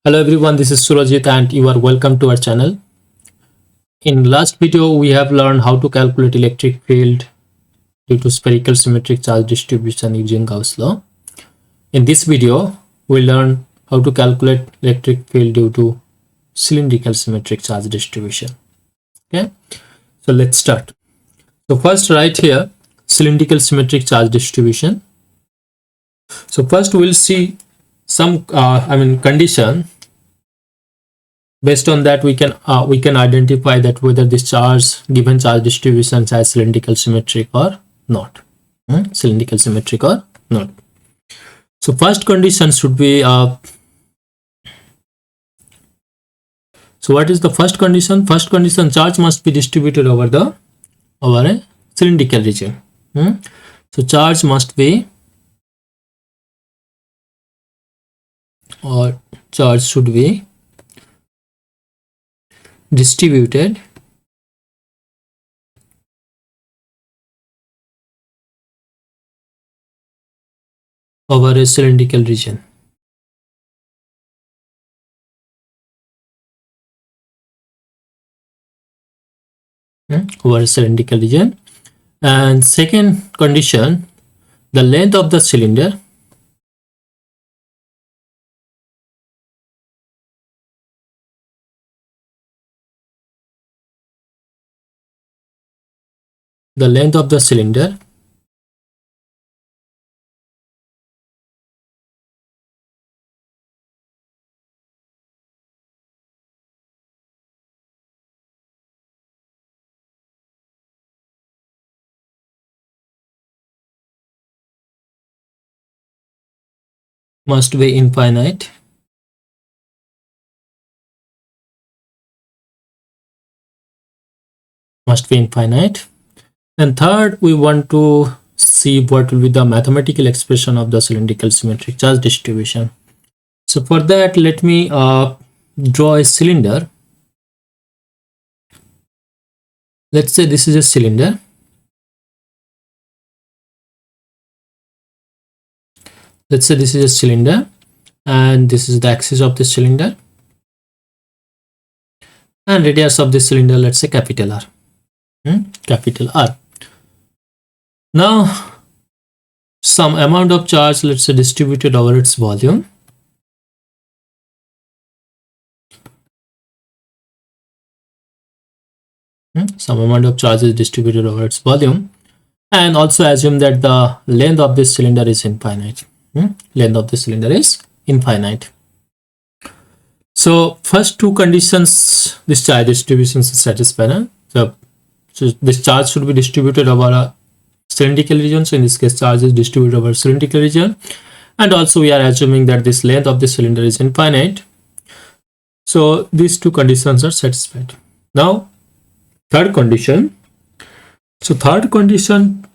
Hello everyone, this is Surajit and you are welcome to our channel. In last video, we have learned how to calculate electric field due to spherical symmetric charge distribution using Gauss law. In this video, we learn how to calculate electric field due to cylindrical symmetric charge distribution. Okay, so let's start. So first write here cylindrical symmetric charge distribution. So first we'll see some condition. Based on that, we can identify that whether this given charge distribution has cylindrical symmetric or not. Cylindrical symmetric or not. So first condition should be so what is the first condition? First condition, charge must be distributed over a cylindrical region. So charge must be, or charge should be, distributed over a cylindrical region. Over a cylindrical region. And second condition, the length of the cylinder must be infinite. And third, we want to see what will be the mathematical expression of the cylindrical symmetric charge distribution. So for that, let me draw a cylinder. Let's say this is a cylinder. Let's say this is a cylinder and this is the axis of the cylinder, and radius of the cylinder, let's say capital R. Capital R. Now some amount of charge, let's say, distributed over its volume. Some amount of charge is distributed over its volume, and also assume that the length of this cylinder is infinite. Length of the cylinder is infinite. So first two conditions, this charge distribution is satisfied. So this charge should be distributed over a cylindrical region. So in this case, charge is distributed over a cylindrical region, and also we are assuming that this length of the cylinder is infinite. So these two conditions are satisfied. Now third condition. So third condition,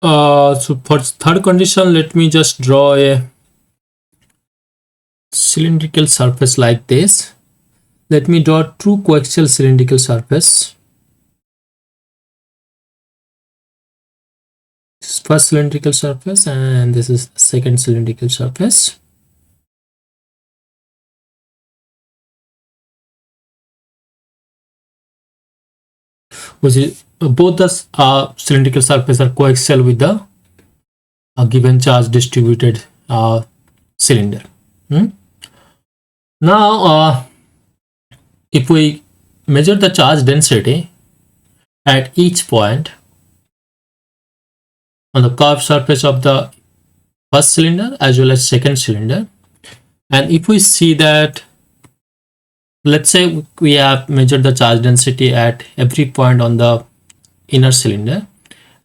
so for third condition, let me just draw a cylindrical surface like this. Let me draw two coaxial cylindrical surface. This is first cylindrical surface and this is the second cylindrical surface. Which is both the cylindrical surface are coaxial with the given charge distributed cylinder. Now if we measure the charge density at each point on the curved surface of the first cylinder as well as second cylinder, and if we see that, let's say we have measured the charge density at every point on the inner cylinder,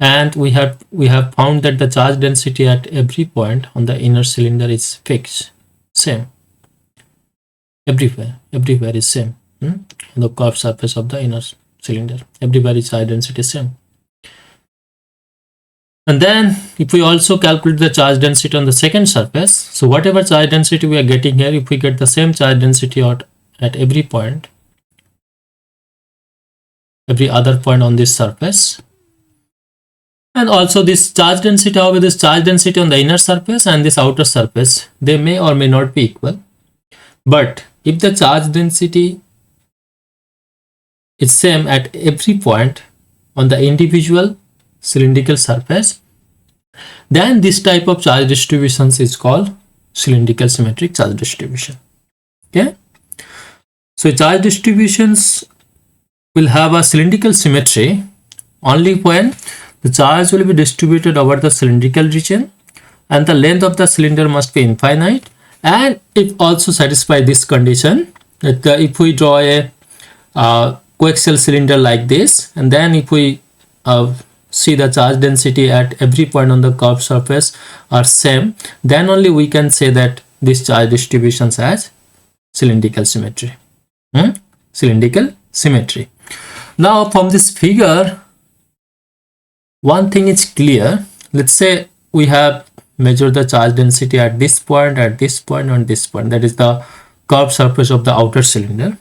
and we have found that the charge density at every point on the inner cylinder is fixed, same everywhere is same. On the curved surface of the inner cylinder, everywhere is charge density same. And then if we also calculate the charge density on the second surface, so whatever charge density we are getting here, if we get the same charge density at every point, every other point on this surface, and also this charge density, however, this charge density on the inner surface and this outer surface, they may or may not be equal. But if the charge density is same at every point on the individual cylindrical surface, then this type of charge distributions is called cylindrical symmetric charge distribution. Okay, so charge distributions will have a cylindrical symmetry only when the charge will be distributed over the cylindrical region and the length of the cylinder must be infinite, and it also satisfies this condition that if we draw a coaxial cylinder like this, and then if we see the charge density at every point on the curved surface are same, then only we can say that this charge distribution has cylindrical symmetry. Cylindrical symmetry. Now from this figure, one thing is clear. Let's say we have measured the charge density at this point, at this point, and this point. That is the curved surface of the outer cylinder.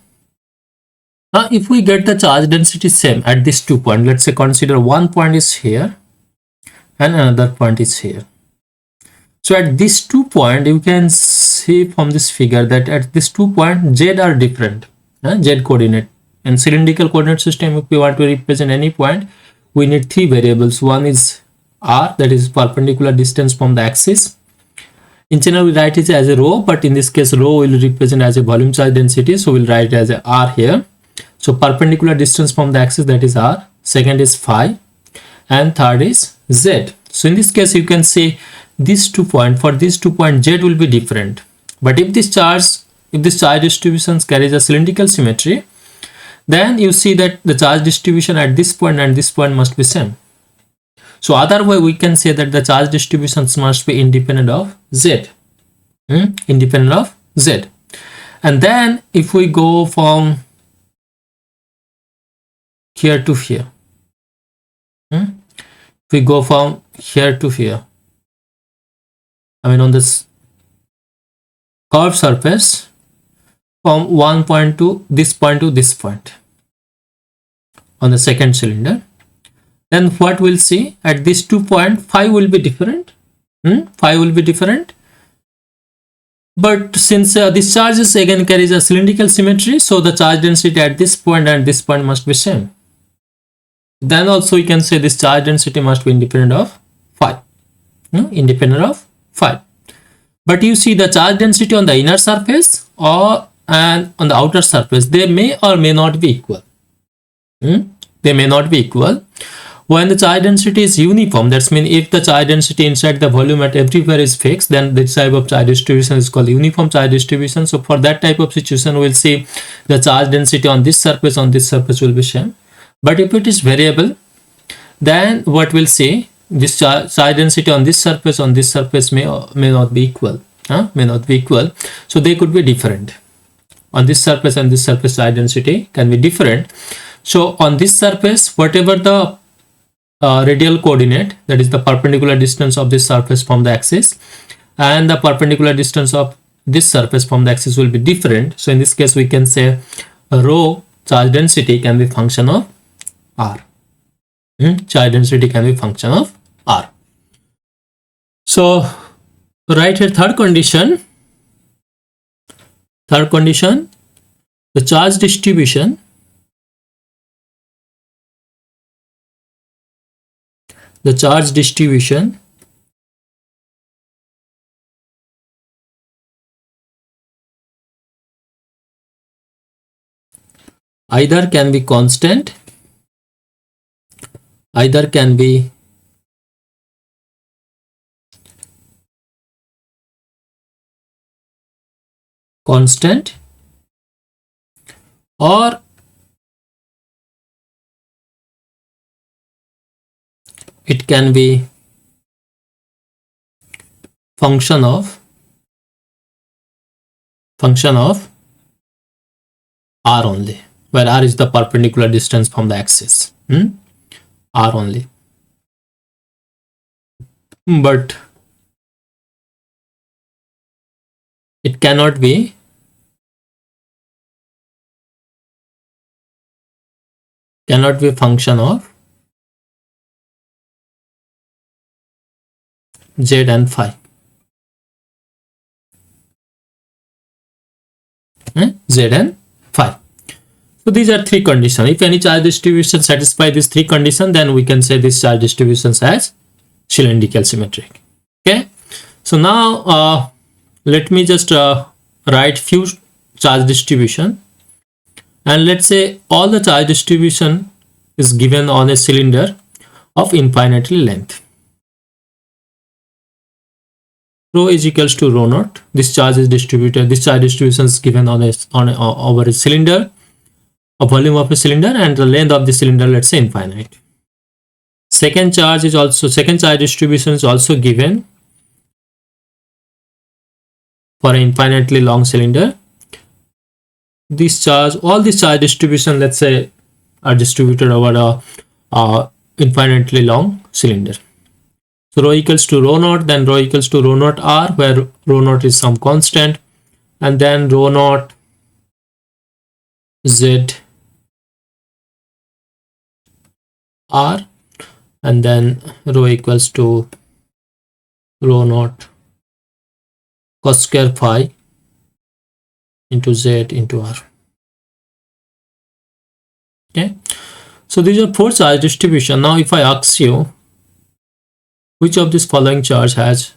Now if we get the charge density same at these 2 points, let's say consider one point is here and another point is here. So at these 2 points, you can see from this figure that at these 2 points z are different. Z coordinate. In cylindrical coordinate system, if we want to represent any point, we need 3 variables. One is r, that is perpendicular distance from the axis. In general, we write it as a rho, but in this case, rho will represent as a volume charge density, so we'll write it as a r here. So perpendicular distance from the axis, that is r. Second is phi, and third is z. So in this case, you can see these 2 points. For these 2 points, z will be different. But if this charge distribution carries a cylindrical symmetry, then you see that the charge distribution at this point and this point must be same. So other way we can say that the charge distributions must be independent of z. Independent of z. And then if we go from here to here, if we go from here to here, I mean on this curved surface, from one point to this point on the second cylinder, then what we'll see at these 2 points, phi will be different. Phi will be different. But since this charge is again carries a cylindrical symmetry, so the charge density at this point and this point must be same. Then also you can say this charge density must be independent of phi. Independent of phi. But you see the charge density on the inner surface and on the outer surface, they may or may not be equal. They may not be equal. When the charge density is uniform, that means if the charge density inside the volume at everywhere is fixed, then this type of charge distribution is called uniform charge distribution. So for that type of situation, we'll see the charge density on this surface will be same. But if it is variable, then what we'll see, this charge density on this surface may not be equal. May not be equal. So they could be different. On this surface and this surface, charge density can be different. So on this surface, whatever the radial coordinate, that is the perpendicular distance of this surface from the axis, and the perpendicular distance of this surface from the axis will be different. So in this case, we can say rho charge density can be function of r. Charge density can be function of r. So right here, third condition, the charge distribution either can be constant, either can be constant, or it can be function of r only, where r is the perpendicular distance from the axis. R only. But it cannot be function of z and phi. Z and phi. So these are three conditions. If any charge distribution satisfy these three conditions, then we can say this charge distribution as cylindrical symmetric. Okay. So now let me just write few charge distribution, and let's say all the charge distribution is given on a cylinder of infinitely length. Rho is equals to rho naught. This charge is distributed. This charge distribution is given on over a cylinder, a volume of a cylinder, and the length of the cylinder, let's say, infinite. Second charge distribution is also given for an infinitely long cylinder. All these charge distribution, let's say, are distributed over a infinitely long cylinder. So rho equals to rho naught, then rho equals to rho naught r, where rho naught is some constant, and then rho naught z r, and then rho equals to rho naught cos square phi into z into r. Okay, so these are four charge distribution. Now if I ask you which of these following charge has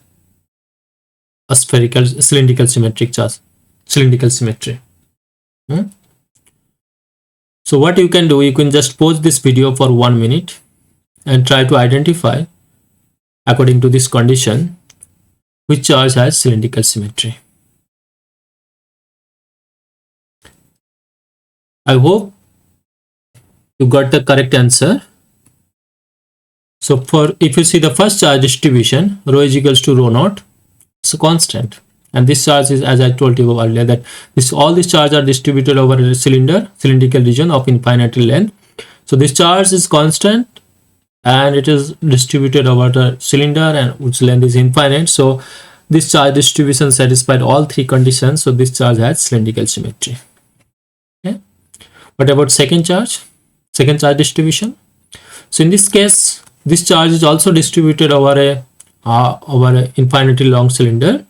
a cylindrical symmetric charge, cylindrical symmetry. So what you can do, you can just pause this video for 1 minute and try to identify, according to this condition, which charge has cylindrical symmetry. I hope you got the correct answer. So if you see the first charge distribution, rho is equals to rho naught, it's a constant, and this charge is, as I told you earlier, that all these charges are distributed over a cylindrical region of infinite length. So this charge is constant and it is distributed over the cylinder and whose length is infinite. So this charge distribution satisfied all three conditions. So this charge has cylindrical symmetry. Okay. What about second charge distribution? So in this case, this charge is also distributed over a infinitely long cylinder,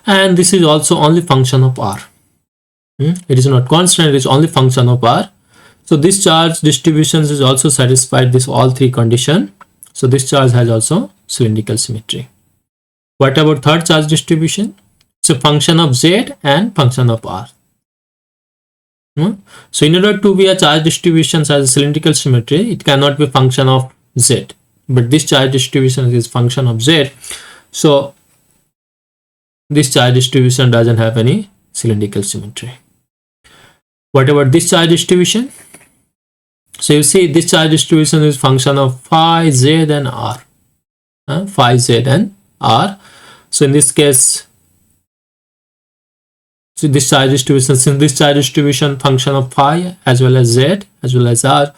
and this is also only function of r. It is not constant, it is only function of r. So this charge distribution is also satisfied all three conditions. So this charge has also cylindrical symmetry. What about third charge distribution? It's a function of z and function of r. So in order to be a charge distribution as a cylindrical symmetry, it cannot be function of z, but this charge distribution is function of z. So this charge distribution doesn't have any cylindrical symmetry. What about this charge distribution? So you see this charge distribution is function of phi, z and r. Phi, z and r. So in this case, so this charge distribution, since this charge distribution function of phi as well as z as well as r,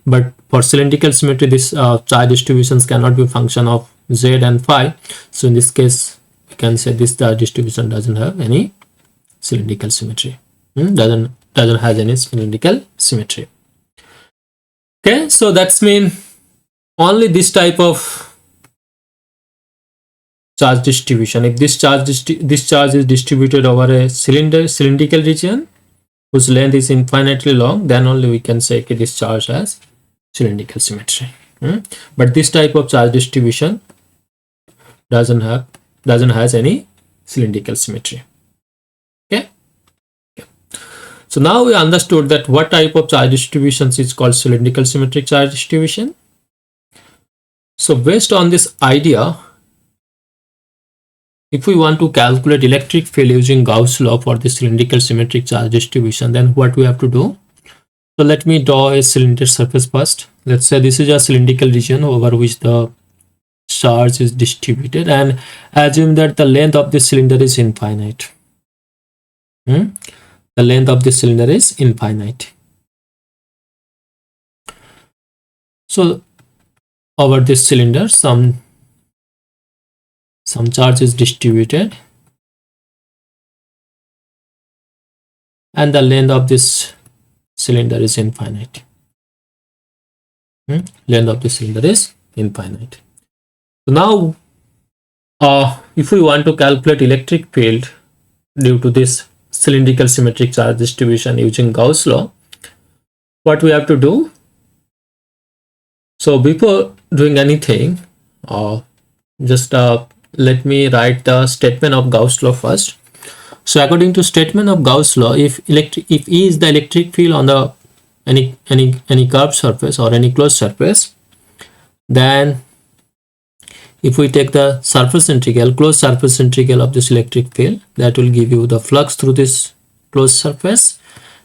but for cylindrical symmetry, this charge distributions cannot be function of z and phi. So in this case, we can say this charge distribution doesn't have any cylindrical symmetry. Doesn't have any cylindrical symmetry. Okay, so that's mean only this type of charge distribution. If this charge is distributed over a cylindrical region whose length is infinitely long, then only we can say okay, this charge has cylindrical symmetry. But this type of charge distribution doesn't has any cylindrical symmetry. Okay. So now we understood that what type of charge distributions is called cylindrical symmetric charge distribution. So based on this idea, if we want to calculate electric field using Gauss law for the cylindrical symmetric charge distribution, then what we have to do? So let me draw a cylinder surface first. Let's say this is a cylindrical region over which the charge is distributed, and assume that the length of the cylinder is infinite. The length of the cylinder is infinite. So over this cylinder, some charge is distributed, and the length of this cylinder is infinite. Length of the cylinder is infinite. So now if we want to calculate electric field due to this cylindrical symmetric charge distribution using Gauss law, what we have to do? So before doing anything, just let me write the statement of Gauss law first. So according to statement of Gauss law, if E is the electric field on the any curved surface or any closed surface, then if we take the surface integral, closed surface integral of this electric field, that will give you the flux through this closed surface,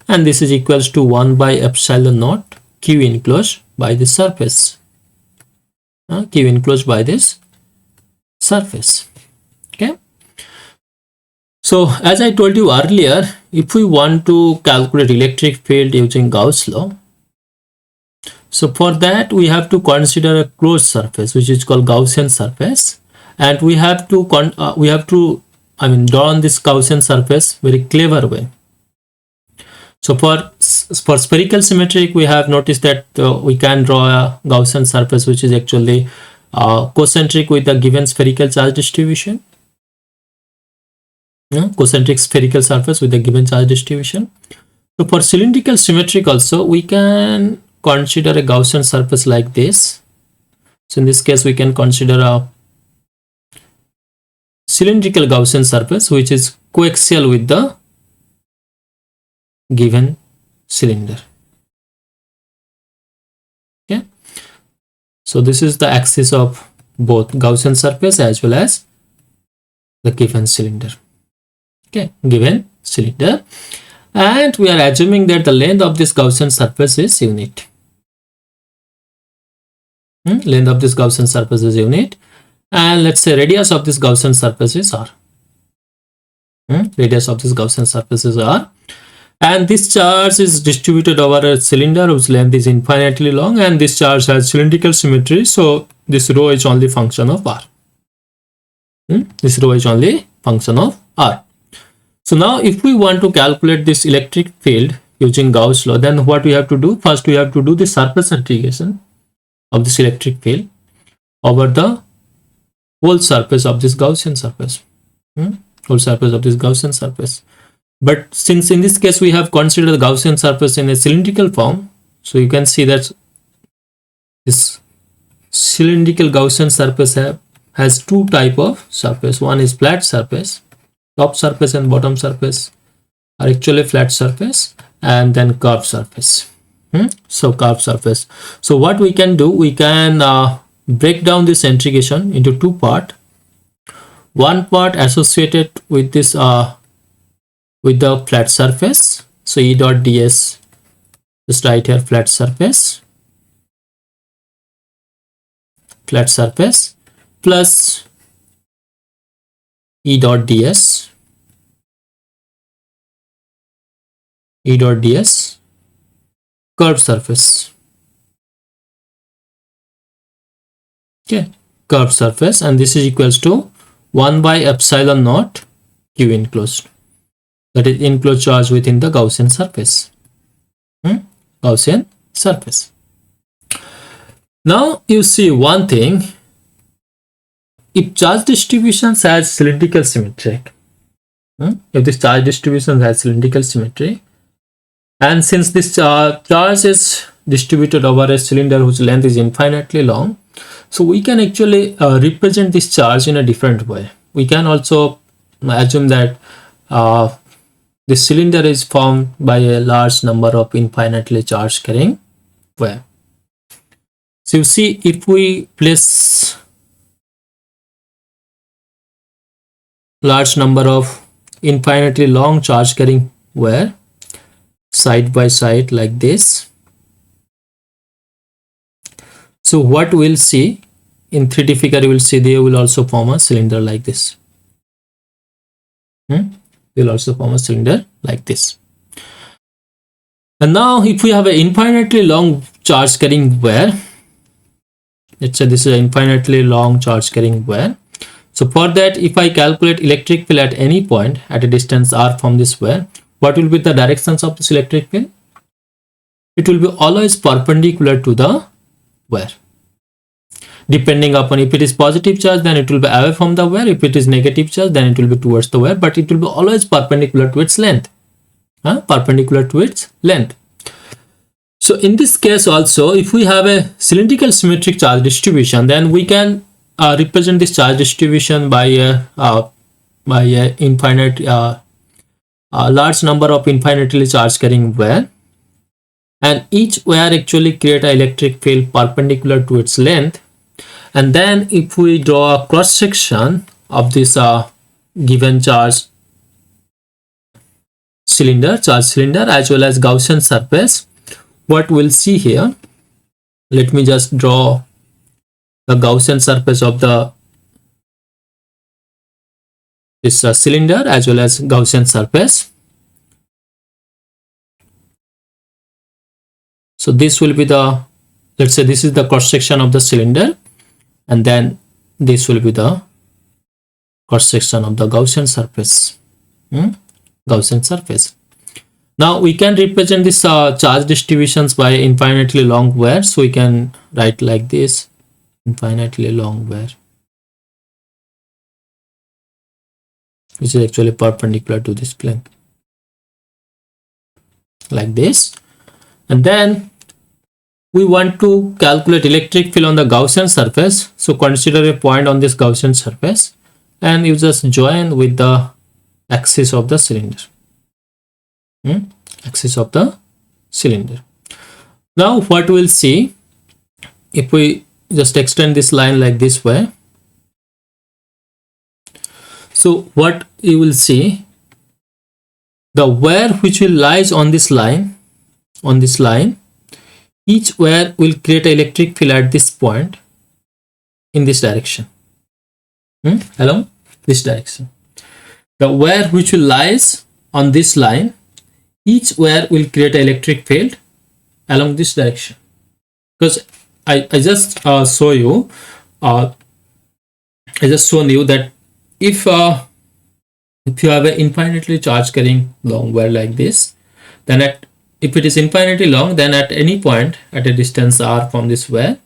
and this is equals to 1 by epsilon naught Q enclosed by this surface. Q enclosed by this surface. Okay. So as I told you earlier, if we want to calculate electric field using Gauss law, so for that we have to consider a closed surface which is called Gaussian surface, and we have to draw on this Gaussian surface very clever way. So for spherical symmetric, we have noticed that we can draw a Gaussian surface which is actually concentric with a given spherical charge distribution. Concentric spherical surface with a given charge distribution. So for cylindrical symmetric also, we can consider a Gaussian surface like this. So in this case, we can consider a cylindrical Gaussian surface which is coaxial with the given cylinder. Okay, so this is the axis of both Gaussian surface as well as the given cylinder. Okay, given cylinder, and we are assuming that the length of this Gaussian surface is unit. Length of this Gaussian surface is unit, and let's say radius of this Gaussian surface is r. Radius of this Gaussian surface is r. And this charge is distributed over a cylinder whose length is infinitely long, and this charge has cylindrical symmetry, so this rho is only function of r. This rho is only function of r. So now if we want to calculate this electric field using Gauss law, then what we have to do? First we have to do the surface integration of this electric field over the whole surface of this Gaussian surface. Whole surface of this Gaussian surface. But since in this case we have considered the Gaussian surface in a cylindrical form, so you can see that this cylindrical Gaussian surface has two type of surface. One is flat surface, top surface and bottom surface are actually flat surface, and then curved surface. So curved surface. So what we can do, we can break down this integration into two parts. One part associated with this with the flat surface, so E dot ds, just write here flat surface plus E dot ds curved surface. Okay, curved surface, and this is equals to 1 by epsilon naught Q enclosed, that is enclosed charge within the Gaussian surface. Gaussian surface. Now you see one thing, if charge distribution has cylindrical symmetry, if this charge distribution has cylindrical symmetry, and since this charge is distributed over a cylinder whose length is infinitely long, so we can actually represent this charge in a different way. We can also assume that this cylinder is formed by a large number of infinitely charged carrying wire. So you see, if we place large number of infinitely long charge carrying wire side by side like this, so what we'll see in 3D figure, you will see they will also form a cylinder like this. They will also form a cylinder like this. And now if we have an infinitely long charge carrying wire, let's say this is an infinitely long charge carrying wire. So for that, if I calculate electric field at any point at a distance r from this wire, what will be the directions of this electric field? It will be always perpendicular to the wire. depending upon if it is positive charge, then it will be away from the wire. If it is negative charge, then it will be towards the wire, but it will be always perpendicular to its length. Perpendicular to its length. So in this case also, if we have a cylindrical symmetric charge distribution, then we can represent this charge distribution by a infinite large number of infinitely charge carrying wire, and each wire actually create an electric field perpendicular to its length. And then if we draw a cross section of this given charge cylinder as well as Gaussian surface, what we'll see here, let me just draw the Gaussian surface of this cylinder as well as Gaussian surface. So this will be the, let's say this is the cross section of the cylinder, and then this will be the cross section of the Gaussian surface. Gaussian surface. Now we can represent this charge distributions by infinitely long wire. So we can write like this: infinitely long wire, which is actually perpendicular to this plane, like this. And then we want to calculate electric field on the Gaussian surface. So consider a point on this Gaussian surface, and you just join with the axis of the cylinder. Axis of the cylinder. Now what we'll see, if we just extend this line like this way, so what you will see, the wire which will lies on this line, each wire will create an electric field at this point in this direction, along this direction. The wire which will lies on this line, each wire will create an electric field along this direction. Because I just show you, I just shown you that if you have an infinitely charge carrying long wire like this, then if it is infinitely long, then at any point at a distance r from this wire,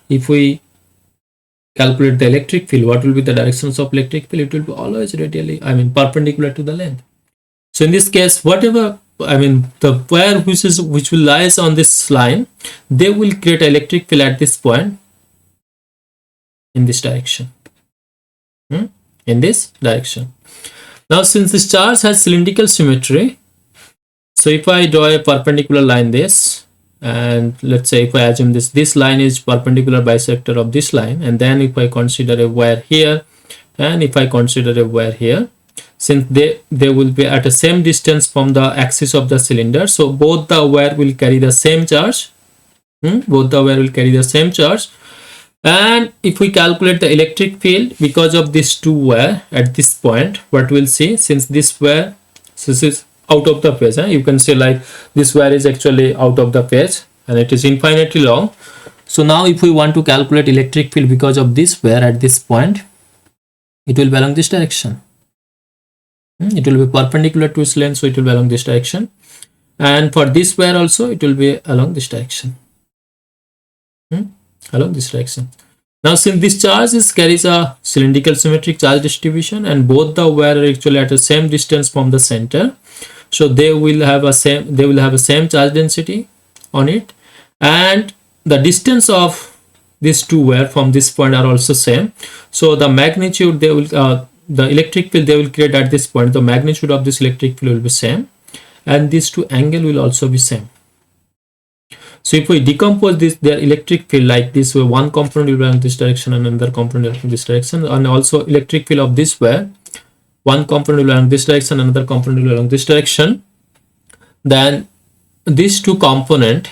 if we calculate the electric field, what will be the directions of electric field? It will be always radially, perpendicular to the length. So in this case, whatever, the wire which will lies on this line, they will create an electric field at this point in this direction. In this direction. Now since this charge has cylindrical symmetry, so if I draw a perpendicular line this, and let's say if I assume this line is perpendicular bisector of this line, and then if I consider a wire here, and if I consider a wire here, since they will be at the same distance from the axis of the cylinder, so both the wire will carry the same charge. Both the wire will carry the same charge. And if we calculate the electric field because of these two wire at this point, what we'll see, since this wire, so this is out of the phase, you can say like this wire is actually out of the phase and it is infinitely long. So now if we want to calculate electric field because of this wire at this point, it will be along this direction. It will be perpendicular to its length, so it will be along this direction. And for this wire also, it will be along this direction. Along this direction. Now since this charge carries a cylindrical symmetric charge distribution, and both the wire are actually at the same distance from the center, so they will have a same charge density on it, and the distance of these two wire from this point are also same. So the magnitude they will the electric field they will create at this point, the magnitude of this electric field will be same, and these two angle will also be same. So if we decompose their electric field like this, where one component will be along this direction and another component along this direction, and also electric field of this wire, one component will be along this direction, another component will be along this direction, then these two components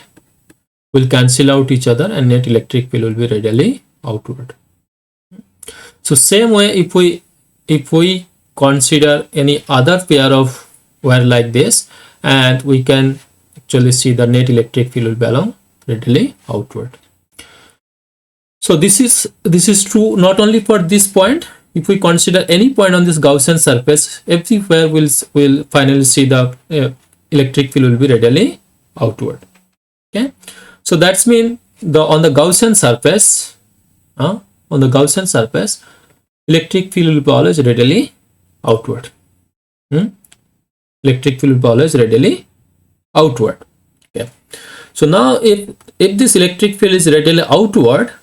will cancel out each other and net electric field will be radially outward. So same way, if we consider any other pair of wire like this, and we can actually see the net electric field will be along radially outward. So this is true not only for this point. If we consider any point on this Gaussian surface, everywhere will finally see the electric field will be radially outward. Okay, so that's mean on the Gaussian surface, on the Gaussian surface, electric field will be always radially outward. Electric field will be always radially outward. Okay. So now if this electric field is radially outward,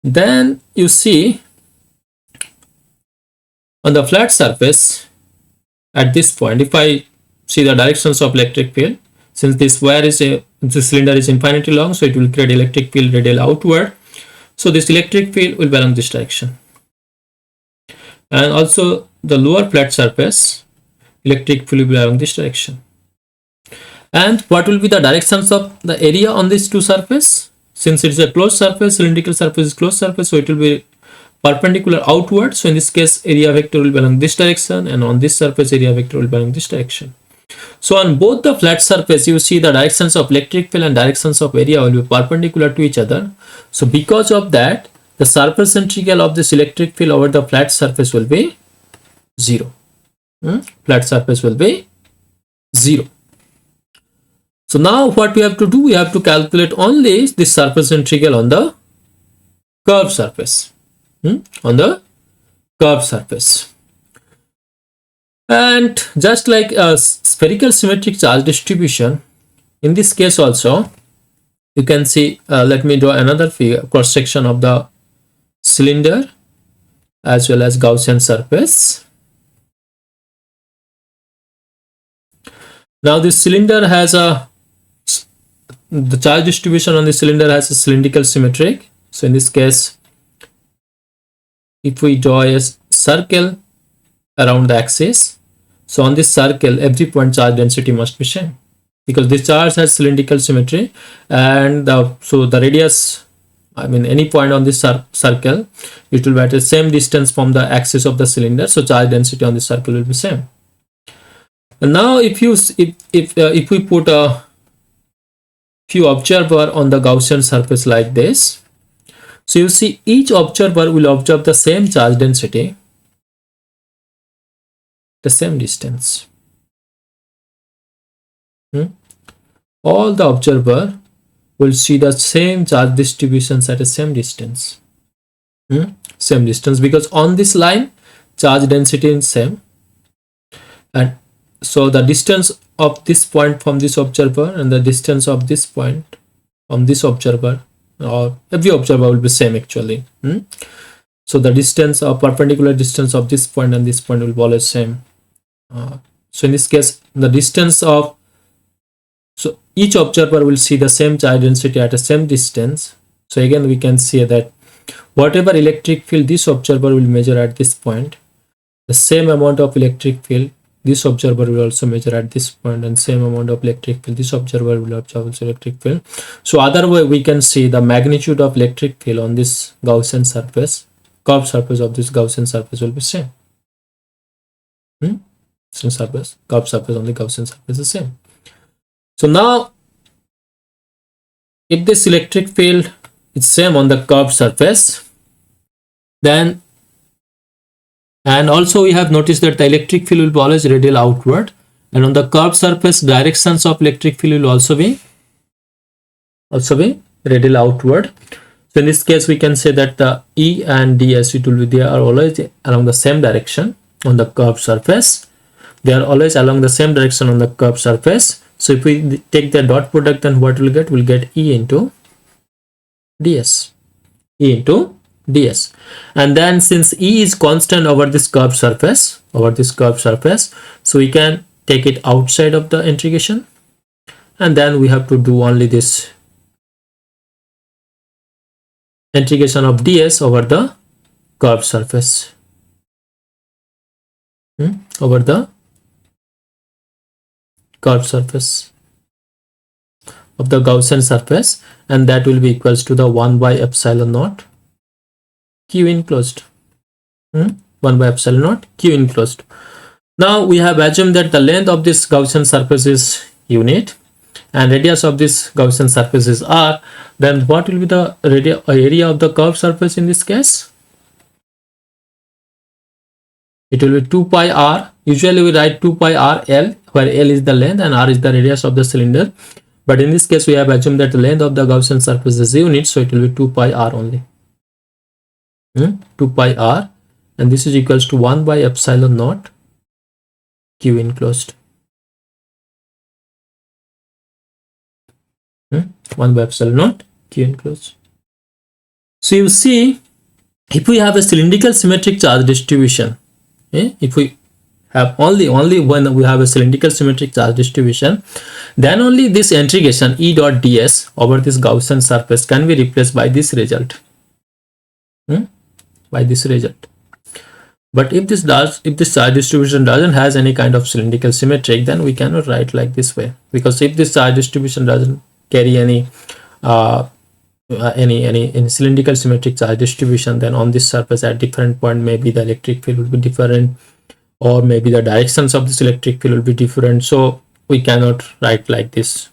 then you see on the flat surface at this point, if I see the directions of electric field, since this wire is this cylinder is infinitely long, so it will create electric field radially outward. So this electric field will be along this direction. And also the lower flat surface, electric field will be along this direction. And what will be the directions of the area on these two surfaces? Since it is a closed surface, cylindrical surface is closed surface, so it will be perpendicular outward. So in this case, area vector will be along this direction, and on this surface, area vector will be along this direction. So on both the flat surface, you see the directions of electric field and directions of area will be perpendicular to each other. So because of that, the surface integral of this electric field over the flat surface will be 0. Flat surface will be 0. So now what we have to do, we have to calculate only this surface integral on the curved surface. On the curved surface. And just like a spherical symmetric charge distribution, in this case also, you can see, let me draw another cross section of the cylinder as well as Gaussian surface. Now this cylinder has the charge distribution on the cylinder has a cylindrical symmetric. So in this case, if we draw a circle around the axis, so on this circle every point charge density must be same, because this charge has cylindrical symmetry, and so the radius, I mean any point on this circle, it will be at the same distance from the axis of the cylinder, so charge density on this circle will be same. And now if we put a few observer on the Gaussian surface like this, so you see each observer will observe the same charge density, the same distance. All the observer will see the same charge distributions at the same distance. Same distance, because on this line charge density is same, and so the distance of this point from this observer and the distance of this point from this observer, or every observer will be same actually. So the distance of perpendicular distance of this point and this point will be always same. So in this case, the distance of, so each observer will see the same charge density at the same distance. So again we can see that whatever electric field this observer will measure at this point, the same amount of electric field this observer will also measure at this point, and same amount of electric field this observer will observe also electric field. So other way we can see the magnitude of electric field on this Gaussian surface, curved surface of this Gaussian surface will be same. Same surface, curved surface on the Gaussian surface is same. So now if this electric field is same on the curved surface, then, and also we have noticed that the electric field will be always radial outward, and on the curved surface directions of electric field will also be radial outward. So in this case we can say that the E and ds, it will be, they are always along the same direction on the curved surface. They are always along the same direction on the curved surface. So if we take the dot product, then what we'll get? We'll get E into ds. E into ds. And then since E is constant over this curved surface, so we can take it outside of the integration, and then we have to do only this integration of ds over the curved surface. Over the curved surface of the Gaussian surface, and that will be equals to the 1 by epsilon naught q enclosed. 1 by epsilon naught q enclosed. Now we have assumed that the length of this Gaussian surface is unit and radius of this Gaussian surface is r. Then what will be the area of the curved surface in this case? It will be 2 pi r. Usually we write 2 pi r L, where L is the length and r is the radius of the cylinder. But in this case we have assumed that the length of the Gaussian surface is unit, so it will be 2 pi r only. 2 pi r, and this is equals to 1 by epsilon naught q enclosed. 1 by epsilon naught q enclosed. So you see, if we have a cylindrical symmetric charge distribution, if we have only when we have a cylindrical symmetric charge distribution, then only this integration E dot ds over this Gaussian surface can be replaced by this result. By this result. But if this charge distribution doesn't has any kind of cylindrical symmetric, then we cannot write like this way, because if this charge distribution doesn't carry any cylindrical symmetric charge distribution, then on this surface at different point maybe the electric field will be different, or maybe the directions of this electric field will be different. So we cannot write like this.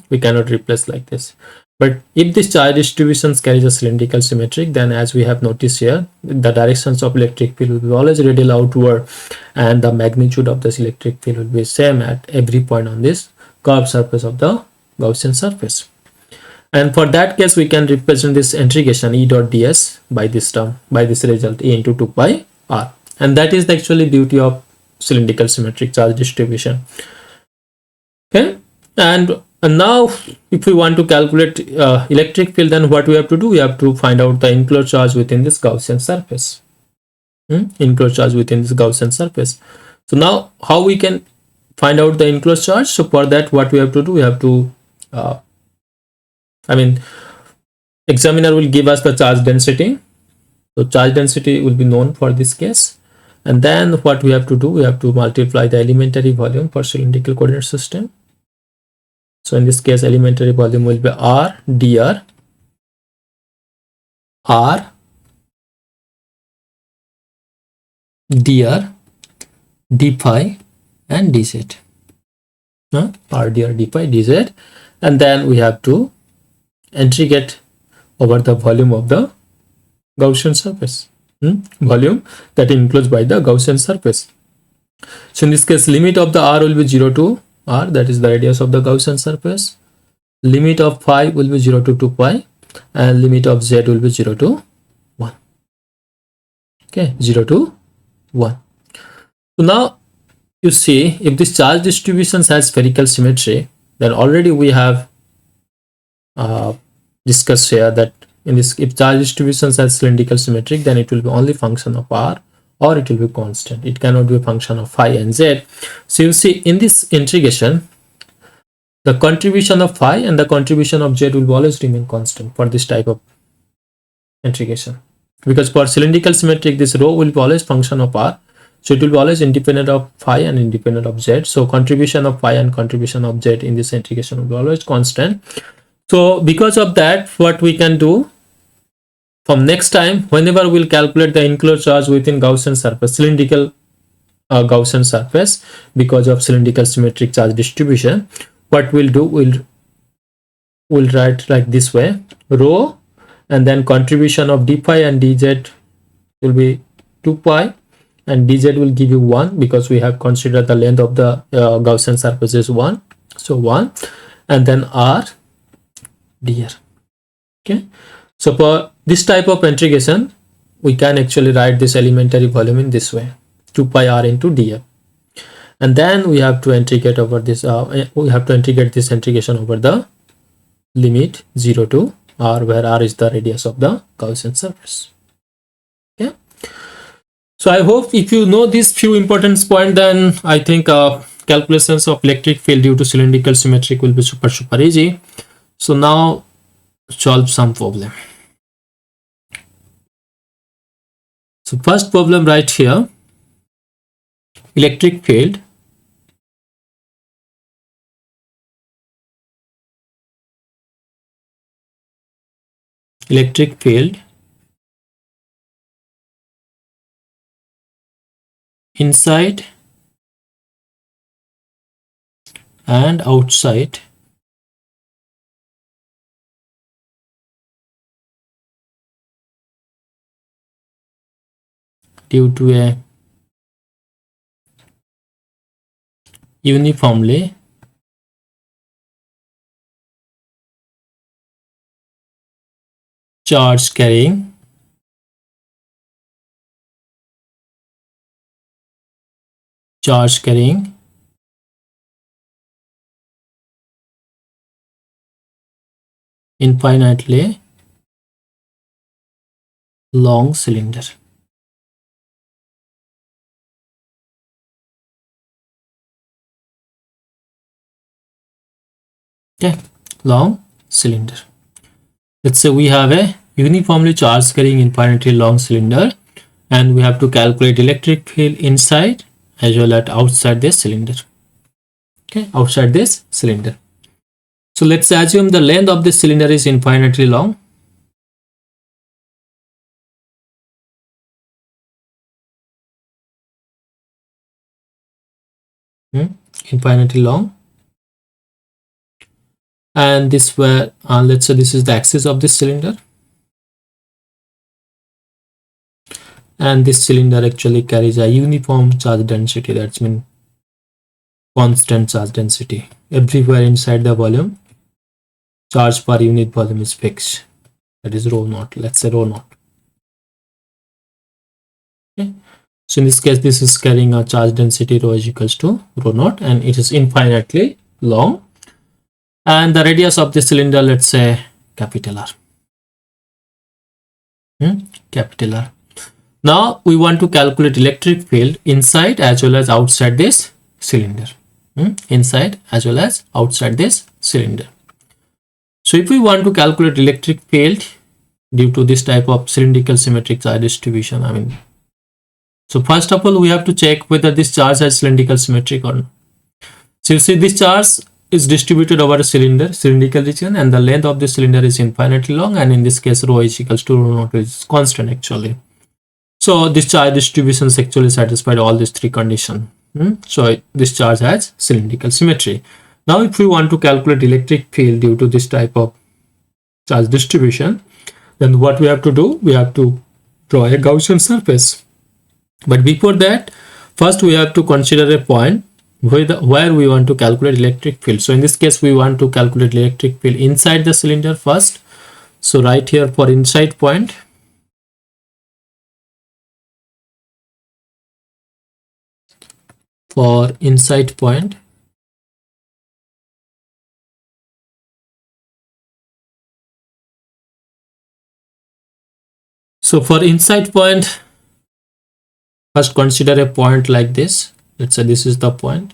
We cannot replace like this. But if this charge distributions carries a cylindrical symmetric, then as we have noticed here, the directions of electric field will be always radial outward, and the magnitude of this electric field will be same at every point on this curved surface of the Gaussian surface. And for that case, we can represent this integration E dot ds by this term, by this result E into 2 pi r. And that is the actually beauty of cylindrical symmetric charge distribution. Okay, and now if we want to calculate electric field, then what we have to do, we have to find out the enclosed charge within this Gaussian surface. Enclosed charge within this Gaussian surface. So now how we can find out the enclosed charge? So for that, what we have to do, we have to examiner will give us the charge density. So charge density will be known for this case, and then what we have to do, we have to multiply the elementary volume for cylindrical coordinate system. So in this case, elementary volume will be r dr, r dr, d phi and dz. R dr, d phi, dz, and then we have to integrate over the volume of the Gaussian surface. Volume that is enclosed by the Gaussian surface. So in this case, limit of the r will be 0 to r, that is the radius of the Gaussian surface. Limit of phi will be 0 to 2 pi, and limit of z will be 0 to 1. Okay, 0 to 1. So now you see, if this charge distributions has spherical symmetry, then already we have discussed here that in this, if charge distributions has cylindrical symmetric, then it will be only function of r, or it will be constant. It cannot be a function of phi and z. So you see, in this integration, the contribution of phi and the contribution of z will always remain constant for this type of integration, because for cylindrical symmetric, this rho will be always function of r, so it will be always independent of phi and independent of z. So contribution of phi and contribution of z in this integration will be always constant. So because of that, what we can do from next time, whenever we'll calculate the enclosed charge within Gaussian surface, cylindrical Gaussian surface, because of cylindrical symmetric charge distribution, what we'll do, we'll write like this way: rho, and then contribution of d phi and dz will be 2 pi, and dz will give you 1, because we have considered the length of the Gaussian surface is 1, so 1, and then r dr. Okay, so for this type of integration, we can actually write this elementary volume in this way: 2 pi r into dr. And then we have to integrate over this, we have to integrate this integration over the limit 0 to r, where r is the radius of the Gaussian surface. Okay, so I hope if you know these few important points, then I think calculations of electric field due to cylindrical symmetric will be super easy. So now solve some problem. So first problem right here: electric field inside and outside due to a uniformly charge carrying charge carrying infinitely long cylinder. Okay, long cylinder. Let's say we have a uniformly charged carrying infinitely long cylinder, and we have to calculate electric field inside as well as outside this cylinder. Okay, outside this cylinder. So let's assume the length of this cylinder is infinitely long. Infinitely long, and this where let's say this is the axis of this cylinder, and this cylinder actually carries a uniform charge density. That's mean constant charge density everywhere inside the volume. Charge per unit volume is fixed, that is rho naught. Let's say rho naught. Okay, so in this case this is carrying a charge density rho is equals to rho naught, and it is infinitely long, and the radius of the cylinder, let's say capital R. Capital R. Now we want to calculate electric field inside as well as outside this cylinder. Inside as well as outside this cylinder. So if we want to calculate electric field due to this type of cylindrical symmetric charge distribution, so first of all we have to check whether this charge has cylindrical symmetric or not. So you see this charge is distributed over a cylindrical region, and the length of the cylinder is infinitely long, and in this case rho is equals to rho naught, is constant actually. So this charge distribution is actually satisfied all these three conditions. So this charge has cylindrical symmetry. Now if we want to calculate electric field due to this type of charge distribution, then what we have to do, we have to draw a Gaussian surface. But before that, first we have to consider a point where we want to calculate electric field. So in this case we want to calculate electric field inside the cylinder first. So right here for inside point, so for inside point, first consider a point like this. Let's say this is the point,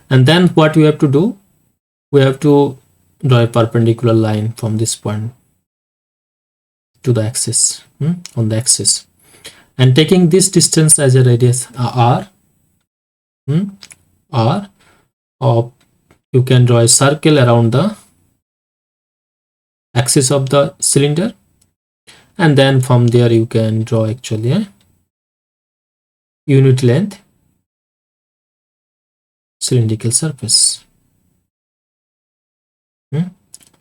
and then what we have to do, we have to draw a perpendicular line from this point to the axis, on the axis, and taking this distance as a radius r, or you can draw a circle around the axis of the cylinder, and then from there you can draw actually a unit length cylindrical surface,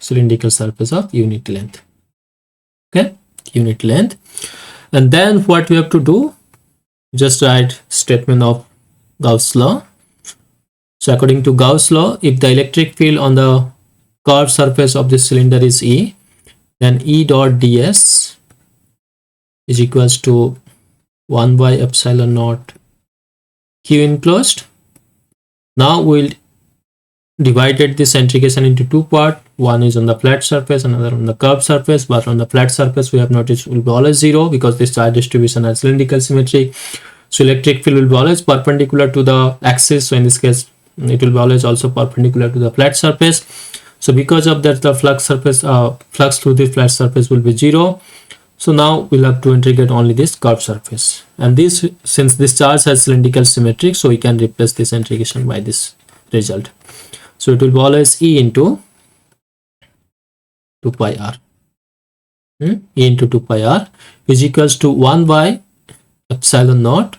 cylindrical surface of unit length. Okay, unit length. And then what we have to do, just write statement of Gauss law. So according to Gauss law, if the electric field on the curved surface of the cylinder is E, then E dot ds is equals to 1 by epsilon naught q enclosed. Now we'll divided this integration into two parts. One is on the flat surface, another on the curved surface. But on the flat surface we have noticed will be always 0 because this charge distribution has cylindrical symmetry. So electric field will be always perpendicular to the axis. So in this case it will be always also perpendicular to the flat surface. So because of that, the flux through the flat surface will be 0. So now we'll have to integrate only this curved surface, and this, since this charge has cylindrical symmetry, so we can replace this integration by this result. So it will be always E into 2 pi r. E into 2 pi r is equals to 1 by epsilon naught.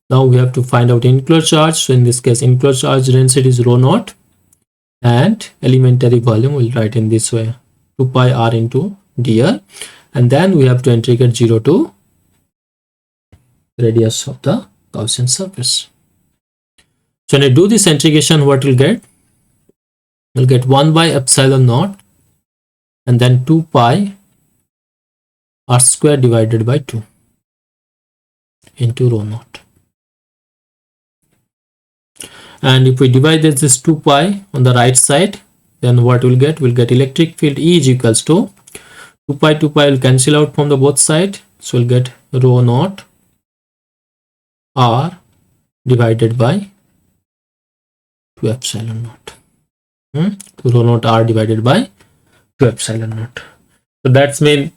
Now we have to find out enclosed charge. So in this case enclosed charge density is rho naught, and elementary volume we'll write in this way, 2 pi r into dr, and then we have to integrate 0 to radius of the Gaussian surface. So when I do this integration, what we'll get? We'll get 1 by epsilon naught and then 2 pi r square divided by 2 into rho naught. And if we divide this 2 pi on the right side, then what we'll get? We'll get electric field E is equals to 2 pi will cancel out from the both side. So we'll get rho naught R divided by 2 epsilon naught. Rho naught R divided by 2 epsilon naught. So that's mean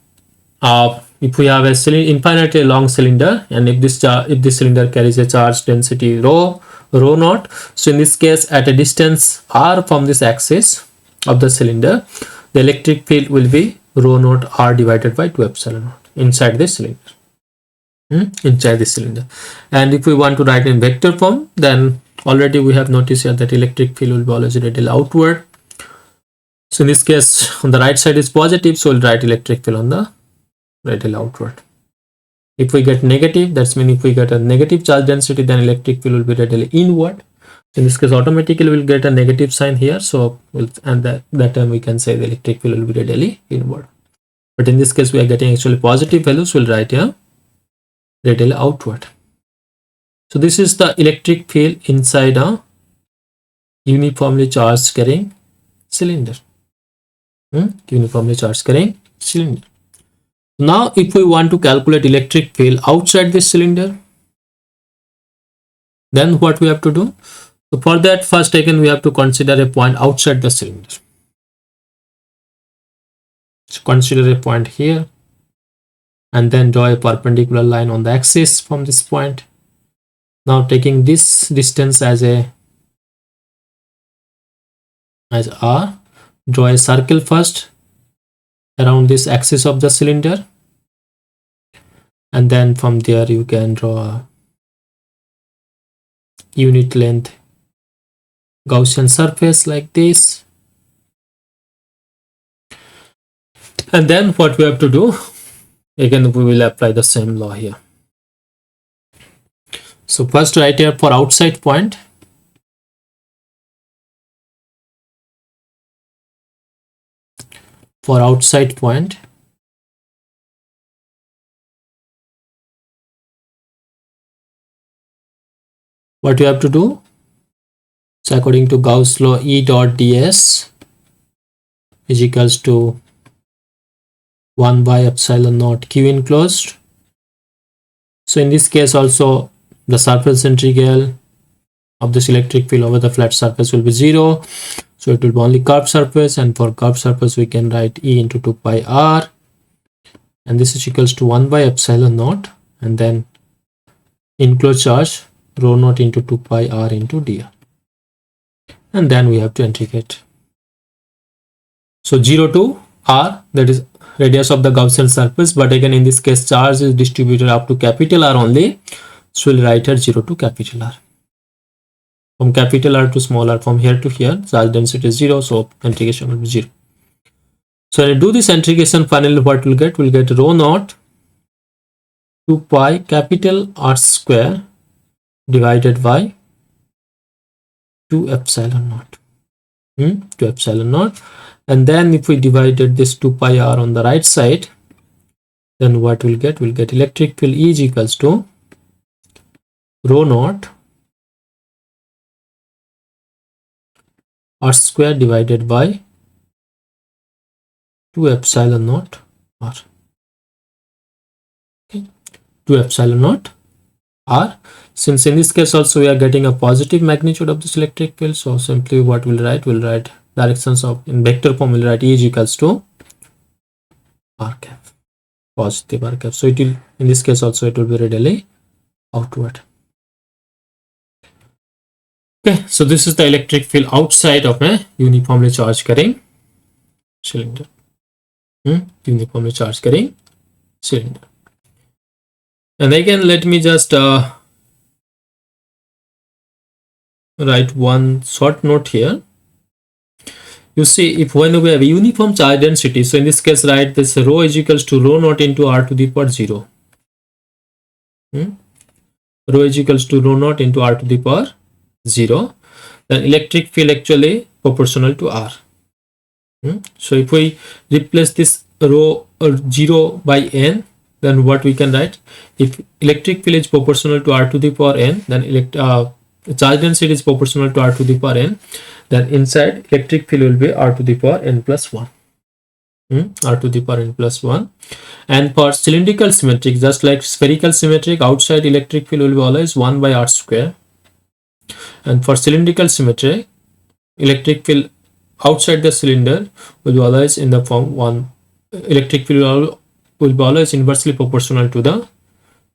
if we have a infinitely long cylinder, and if this cylinder carries a charge density rho naught, so in this case at a distance r from this axis of the cylinder, the electric field will be rho naught R divided by 2 epsilon naught inside this cylinder. Inside this cylinder. And if we want to write in vector form, then already we have noticed here that electric field will be always radial outward. So in this case on the right side is positive, so we'll write electric field on the radial outward. If we get negative, that's mean if we get a negative charge density, then electric field will be radially inward. In this case automatically we'll get a negative sign here, so and that time we can say the electric field will be radially inward. But in this case we are getting actually positive values, we'll write here radially outward. So this is the electric field inside a uniformly charged carrying cylinder. Uniformly charged carrying cylinder. Now if we want to calculate electric field outside this cylinder, then what we have to do? So for that, first again we have to consider a point outside the cylinder. So consider a point here, and then draw a perpendicular line on the axis from this point. Now taking this distance as r, draw a circle first around this axis of the cylinder, and then from there you can draw a unit length Gaussian surface like this. And then what we have to do, again we will apply the same law here. So first right here for outside point, what you have to do, so according to Gauss law, E dot ds is equals to 1 by epsilon naught q enclosed. So in this case also the surface integral of this electric field over the flat surface will be 0, so it will be only curved surface, and for curved surface we can write E into 2 pi r, and this is equals to 1 by epsilon naught, and then enclosed charge rho naught into 2 pi r into dr, and then we have to integrate. So 0 to r, that is radius of the Gaussian surface, but again in this case charge is distributed up to capital R only, so we'll write here 0 to capital R. From capital R to small r, from here to here, charge density is 0, so integration will be 0. So when I do this integration, finally what we'll get? We'll get rho naught 2 pi capital R square divided by 2 epsilon naught. 2 epsilon naught. And then if we divided this 2 pi r on the right side, then what we'll get? We'll get electric field E is equals to rho naught r square divided by 2 epsilon naught r. Okay. 2 epsilon naught r. Since in this case also we are getting a positive magnitude of this electric field, so simply what we'll write directions of, in vector form we'll write E is equals to r cap, positive r cap. So it will, in this case also it will be radially outward. Okay, so this is the electric field outside of a uniformly charged carrying cylinder. Uniformly charged carrying cylinder. And again let me just write one short note here. You see, if when we have a uniform charge density, so in this case write this rho is equals to rho naught into r to the power 0. Rho is equals to rho naught into r to the power 0. Then electric field actually proportional to r. So if we replace this rho 0 by n, then what we can write? If electric field is proportional to r to the power n, then charge density is proportional to r to the power n, then inside electric field will be r to the power n plus 1. R to the power n plus 1. And for cylindrical symmetric, just like spherical symmetric, outside electric field will be always 1 by r square. And for cylindrical symmetric, electric field outside the cylinder will be always in the form 1. Electric field will be always inversely proportional to the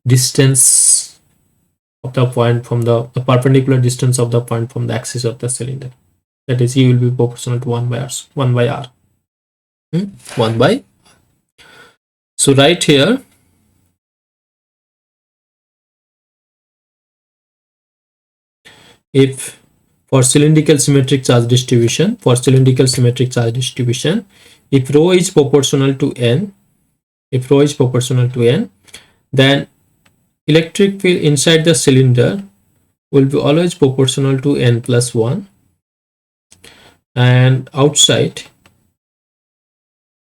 distance of the point from the perpendicular distance of the point from the axis of the cylinder. That is, E will be proportional to 1 by r. 1 by r. 1 by. So right here, if for cylindrical symmetric charge distribution, if rho is proportional to n, then electric field inside the cylinder will be always proportional to n plus 1, and outside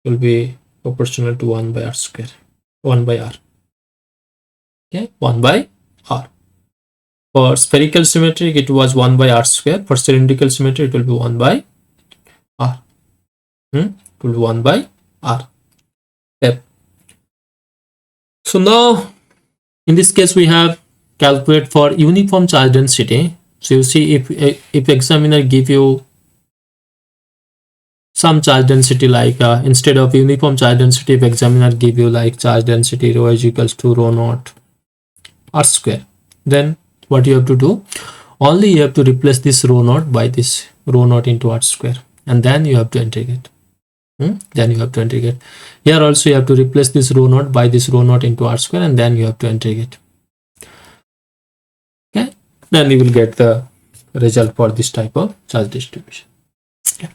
will be proportional to 1 by r square, 1 by r. Okay, 1 by r. For spherical symmetric, it was 1 by r square. For cylindrical symmetry, it will be 1 by r. It will be 1 by r. Yep. So now, in this case, we have calculate for uniform charge density. So you see, if examiner give you some charge density, like instead of uniform charge density, if examiner give you like charge density rho is equals to rho naught r square, then what you have to do? Only you have to replace this rho naught by this rho naught into r square, and then you have to integrate. Then you have to integrate. Here also you have to replace this rho naught by this rho naught into r square, and then you have to integrate. Okay, then you will get the result for this type of charge distribution. Okay.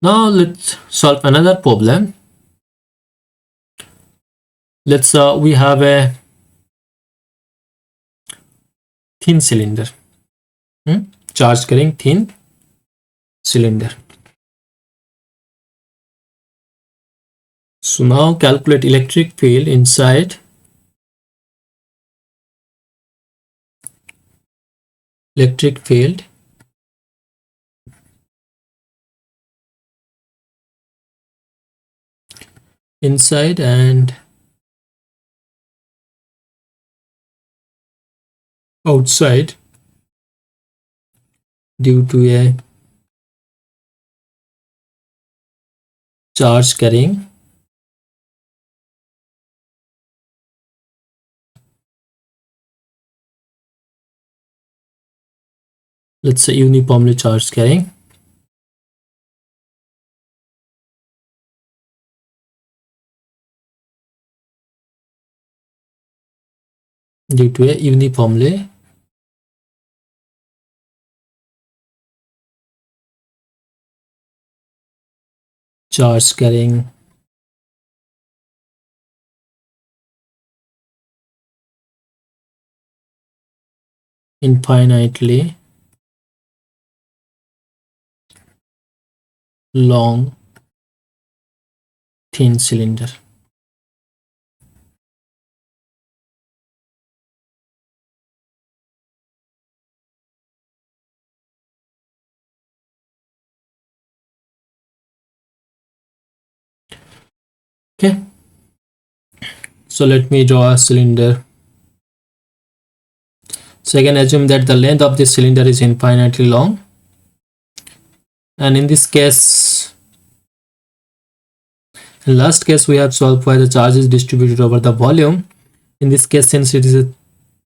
Now let's solve another problem. Let's we have a thin cylinder, charge carrying thin cylinder. So now calculate electric field inside inside and outside due to a charge carrying let's say uniformly charge carrying due to a uniformly charge carrying infinitely long thin cylinder. Okay, so let me draw a cylinder. So again, assume that the length of this cylinder is infinitely long, and in this case, in last case, we have solved why the charge is distributed over the volume. In this case, since it is a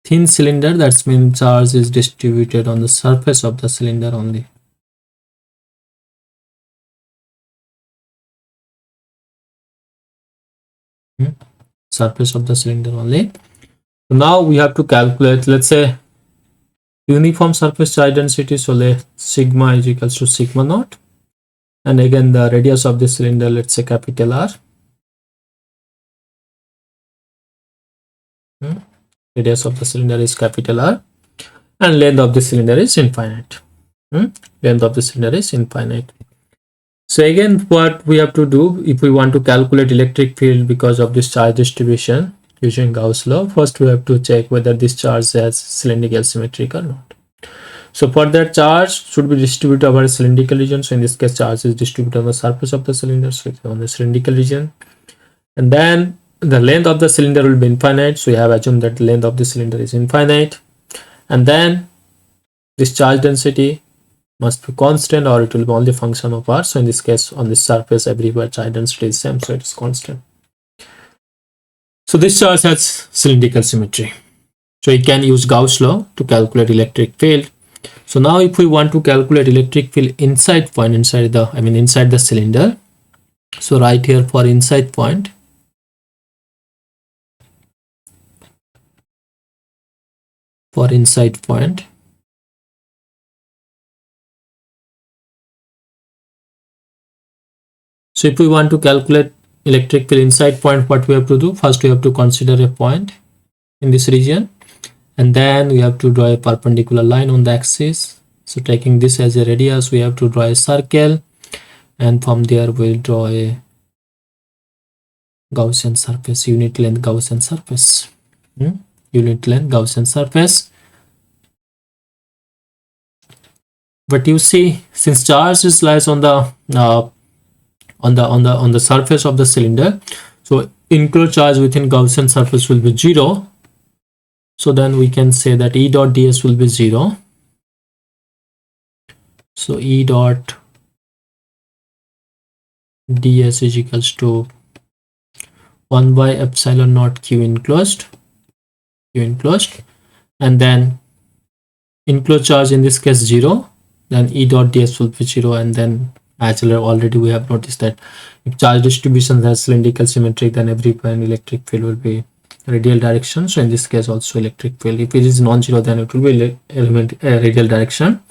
thin cylinder, that means charge is distributed on the surface of the cylinder only. Surface of the cylinder only. So now we have to calculate, let's say, uniform surface charge density. So let sigma is equals to sigma naught, and again the radius of the cylinder, let's say capital R. Radius of the cylinder is capital R, and length of the cylinder is infinite. Length of the cylinder is infinite. So again, what we have to do if we want to calculate electric field because of this charge distribution using Gauss law, first we have to check whether this charge has cylindrical symmetric or not. So for that, charge should be distributed over a cylindrical region. So in this case, charge is distributed on the surface of the cylinder, so it's on the cylindrical region. And then the length of the cylinder will be infinite. So we have assumed that the length of the cylinder is infinite. And then this charge density must be constant, or it will be only function of r. So in this case, on this surface, everywhere charge density is same, so it is constant. So this charge has cylindrical symmetry. So you can use Gauss law to calculate electric field. So now if we want to calculate electric field inside the cylinder, so right here for inside point, so if we want to calculate electric field inside point, what we have to do? First we have to consider a point in this region, and then we have to draw a perpendicular line on the axis. So taking this as a radius, we have to draw a circle, and from there we'll draw a Gaussian surface, unit length Gaussian surface. Unit length Gaussian surface. But you see, since charge lies on the surface of the cylinder, so enclosed charge within Gaussian surface will be 0. So then we can say that E dot ds will be 0. So E dot ds is equals to 1 by epsilon naught q enclosed, and then enclosed charge in this case 0, then E dot ds will be 0. And then actually already we have noticed that if charge distribution has cylindrical symmetry, then every point electric field will be radial direction. So in this case also electric field, if it is non-zero, then it will be radial direction.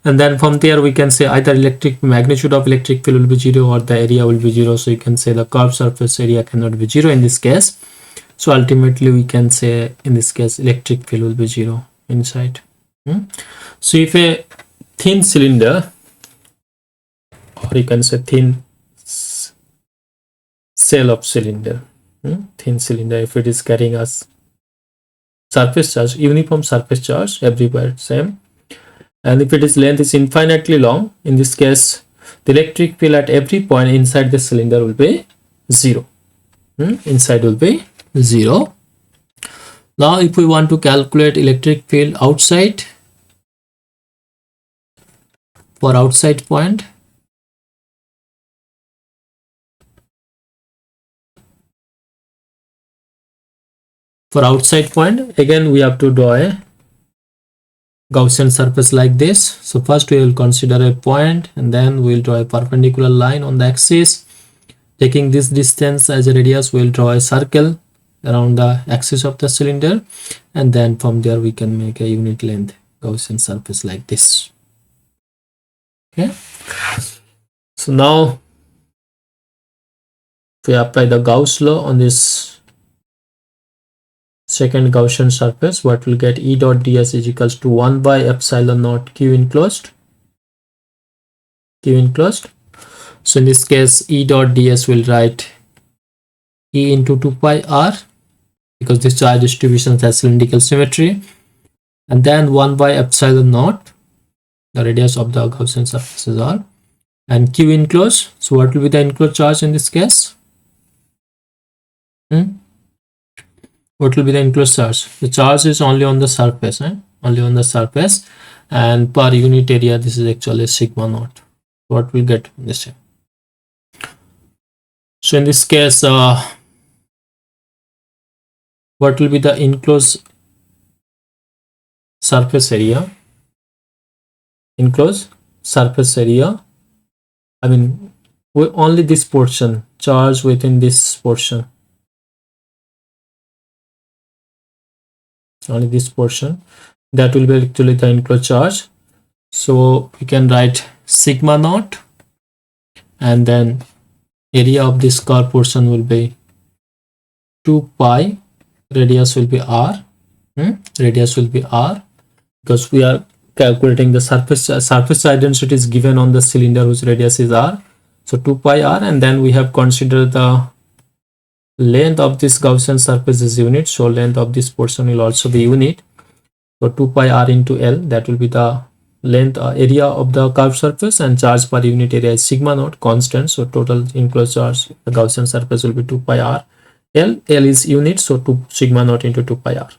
And then from there we can say either magnitude of electric field will be 0 or the area will be 0. So you can say the curved surface area cannot be 0 in this case. So ultimately we can say in this case electric field will be 0 inside. So if a thin cylinder, or you can say thin cell of cylinder, thin cylinder, if it is carrying us surface charge, uniform surface charge everywhere same, and if its length is infinitely long, in this case the electric field at every point inside the cylinder will be 0. Inside will be 0. Now if we want to calculate electric field outside, for outside point, again we have to draw a Gaussian surface like this. So first we will consider a point, and then we will draw a perpendicular line on the axis. Taking this distance as a radius, we will draw a circle around the axis of the cylinder, and then from there we can make a unit length Gaussian surface like this. Okay, so now if we apply the Gauss law on this second Gaussian surface, what will get? E dot ds is equals to 1 by epsilon naught q enclosed. So in this case E dot ds will write E into 2 pi r, because this charge distribution has cylindrical symmetry, and then 1 by epsilon naught, the radius of the Gaussian surfaces are, and q enclosed. So what will be the enclosed charge in this case? What will be the enclosed charge? The charge is only on the surface, only on the surface, and per unit area this is actually sigma naught. What will get this here? So in this case what will be the enclosed surface area? I mean only this portion, charge within this portion, only this portion, that will be actually the enclosed charge. So we can write sigma naught, and then area of this curved portion will be 2 pi, radius will be r, because we are calculating the surface charge density is given on the cylinder whose radius is r. So 2 pi r, and then we have considered the length of this Gaussian surface is unit, so length of this portion will also be unit. So 2 pi r into L, that will be the length area of the curved surface, and charge per unit area is sigma naught, constant. So total enclosed charge the Gaussian surface will be 2 pi r L. L is unit, so 2 sigma naught into 2 pi r.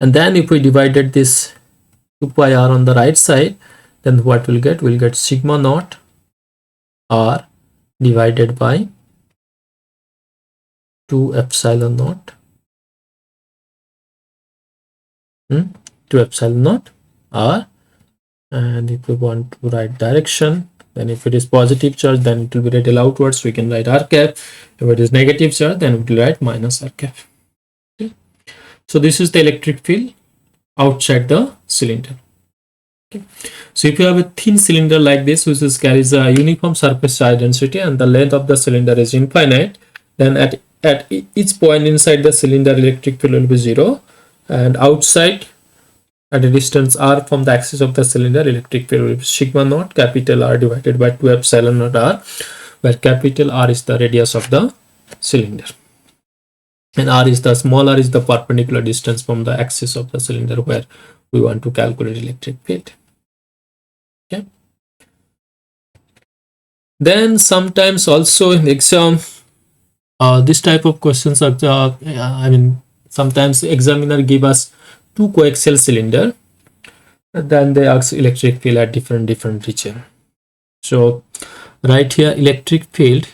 And then if we divided this 2 pi r on the right side, then what we'll get? We'll get sigma naught r divided by 2 epsilon naught 2 epsilon naught r. And if we want to write direction, then if it is positive charge, then it will be radial outwards, we can write r cap. If it is negative charge, then we will write minus r cap. Okay. So this is the electric field outside the cylinder. Okay. So if you have a thin cylinder like this, which carries a uniform surface charge density, and the length of the cylinder is infinite, then at each point inside the cylinder, electric field will be 0, and outside at a distance r from the axis of the cylinder, electric field will be sigma naught capital R divided by 2 epsilon naught r, where capital R is the radius of the cylinder, and r is the small r is the perpendicular distance from the axis of the cylinder where we want to calculate electric field. Okay. Then sometimes also in the exam, this type of questions are sometimes the examiner give us 2 coaxial cylinder, and then they ask electric field at different region. So right here, electric field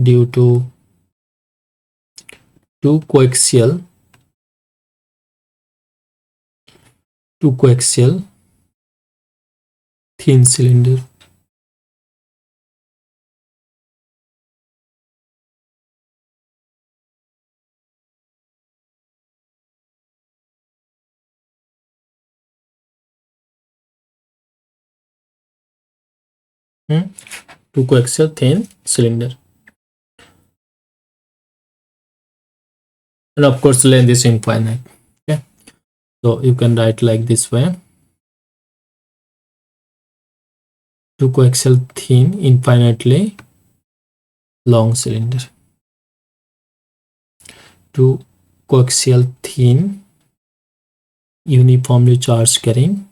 due to 2 coaxial thin cylinder. Two coaxial thin cylinder, and of course length is infinite. Okay, so you can write like this way: 2 coaxial thin infinitely long cylinder. 2 coaxial thin uniformly charged carrying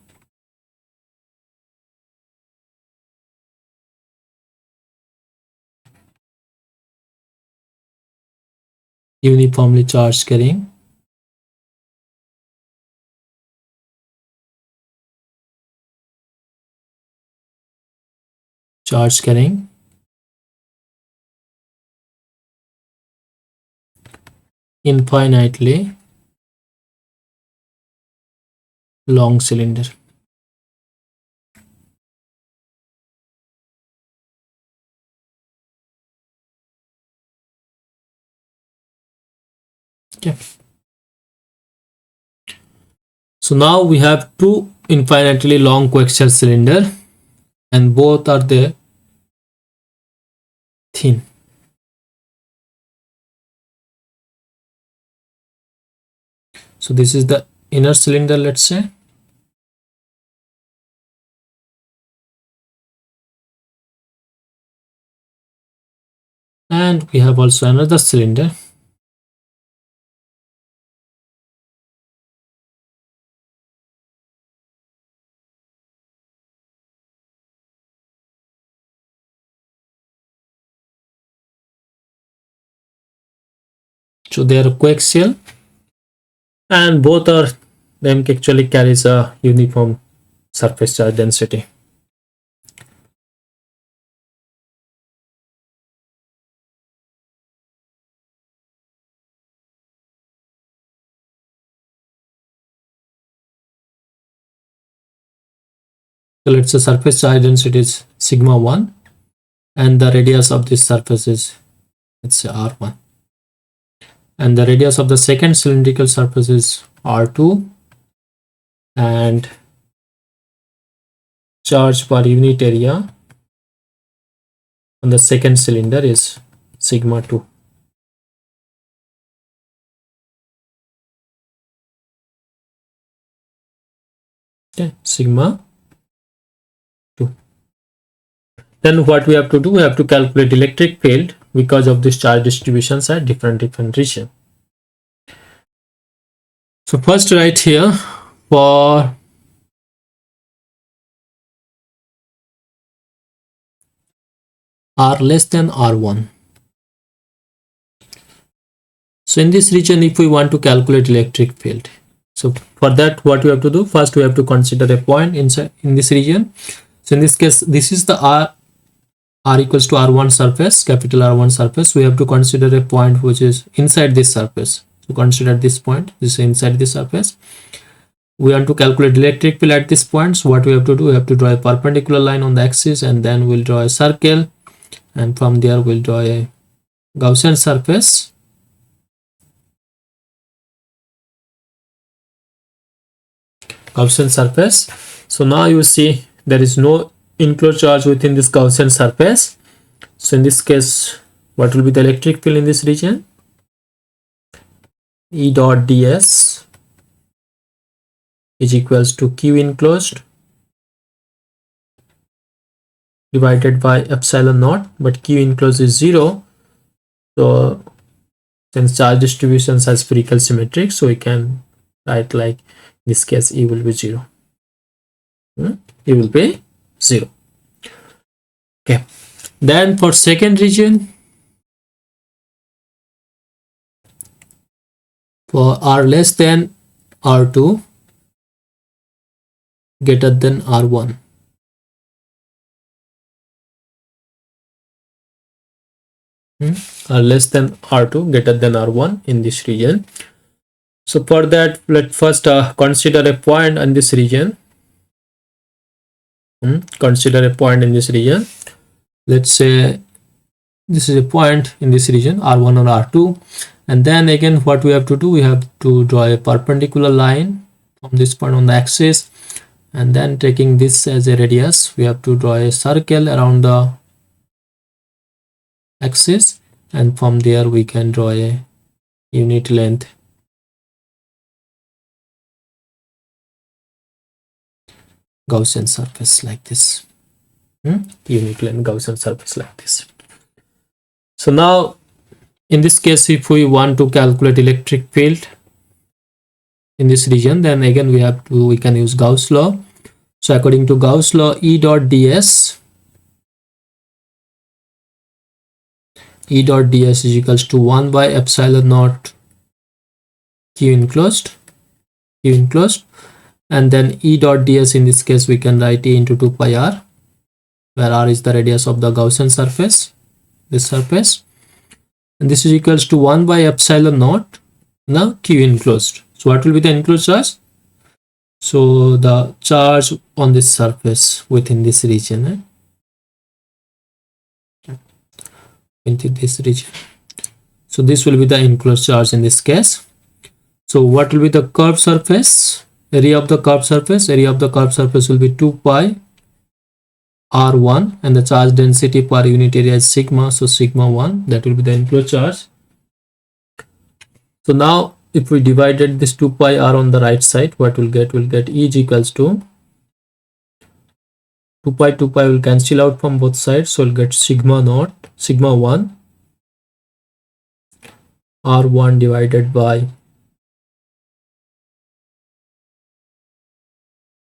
infinitely long cylinder. Okay, so now we have 2 infinitely long coaxial cylinder, and both are there thin. So this is the inner cylinder, let's say, and we have also another cylinder. So they are coaxial, and both are them actually carries a uniform surface charge density. So let's say surface charge density is sigma 1, and the radius of this surface is, let's say, r1, and the radius of the second cylindrical surface is r2, and charge per unit area on the second cylinder is sigma 2. Okay, sigma 2. Then what we have to do, we have to calculate electric field because of these charge distributions at different region. So first right here, for R less than R1. So in this region, if we want to calculate electric field, so for that what we have to do, first we have to consider a point inside in this region. So in this case, this is the R equals to R1 surface, capital R1 surface. We have to consider a point which is inside this surface. So consider this point, this is inside this surface. We want to calculate electric field at this point. So what we have to do, we have to draw a perpendicular line on the axis, and then we'll draw a circle, and from there we'll draw a Gaussian surface. Gaussian surface. So now you see there is no enclosed charge within this Gaussian surface. So in this case, what will be the electric field in this region? E dot ds is equals to Q enclosed divided by epsilon naught, but Q enclosed is 0. So since charge distributions are spherical symmetric, so we can write like in this case E will be 0. E will be 0. Okay. Then for second region, for R less than R2 greater than R1. R less than R2 greater than R1 in this region. So for that, let's first consider a point in this region. Consider a point in this region. Let's say this is a point in this region, R1 or R2. And then again, what we have to do, we have to draw a perpendicular line from this point on the axis. And then taking this as a radius, we have to draw a circle around the axis. And from there, we can draw a unit length Gaussian surface like this. Unit length Gaussian surface like this. So now in this case, if we want to calculate electric field in this region, then again we can use Gauss law. So according to Gauss law, E dot ds is equals to 1 by epsilon naught Q enclosed, and then E dot ds in this case we can write E into 2 pi r, where r is the radius of the Gaussian surface, this surface, and this is equals to 1 by epsilon naught now Q enclosed. So what will be the enclosed charge? So the charge on this surface within this region, into this region. So this will be the enclosed charge in this case. So what will be the curved surface? Area of the curved surface? Area of the curved surface will be 2 pi r1, and the charge density per unit area is sigma, so sigma 1, that will be the enclosed charge. So now if we divided this 2 pi r on the right side, what we'll get E is equals to 2 pi will cancel out from both sides, so we'll get sigma 1 r1 divided by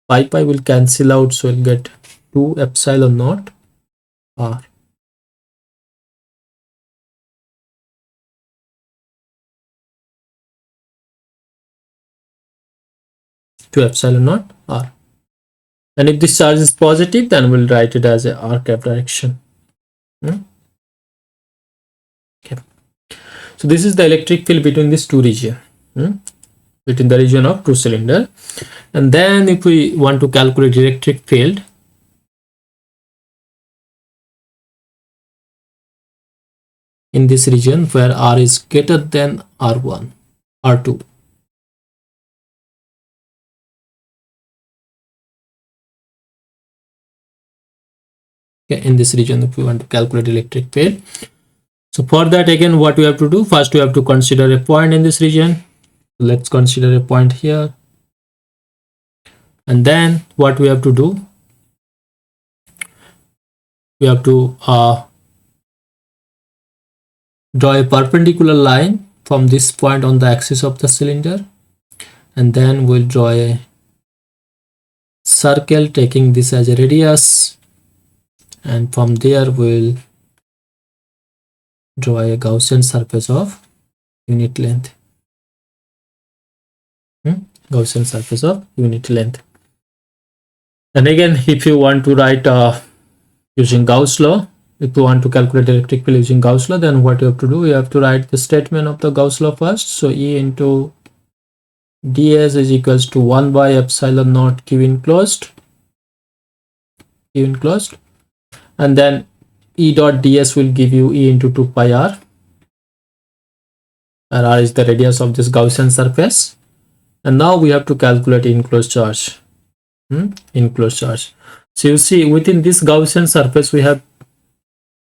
pi will cancel out, so we'll get 2 epsilon naught r. To epsilon naught r. And if this charge is positive, then we'll write it as a r cap direction. Okay. So this is the electric field between these two regions, between the region of two cylinder. And then if we want to calculate electric field, in this region where r is greater than r1, r2. Okay, in this region if we want to calculate electric field. So for that, again, what we have to do, first we have to consider a point in this region. Let's consider a point here, and then what we have to do, we have to draw a perpendicular line from this point on the axis of the cylinder, and then we'll draw a circle taking this as a radius, and from there we'll draw a Gaussian surface of unit length. Gaussian surface of unit length. And again, if you want to write using Gauss law, if you want to calculate electric field using Gauss law, then what you have to do, you have to write the statement of the Gauss law first. So E into ds is equals to 1 by epsilon naught q enclosed, and then E dot ds will give you E into 2 pi r, and r is the radius of this Gaussian surface. And now we have to calculate enclosed charge. Enclosed charge. So you see, within this Gaussian surface we have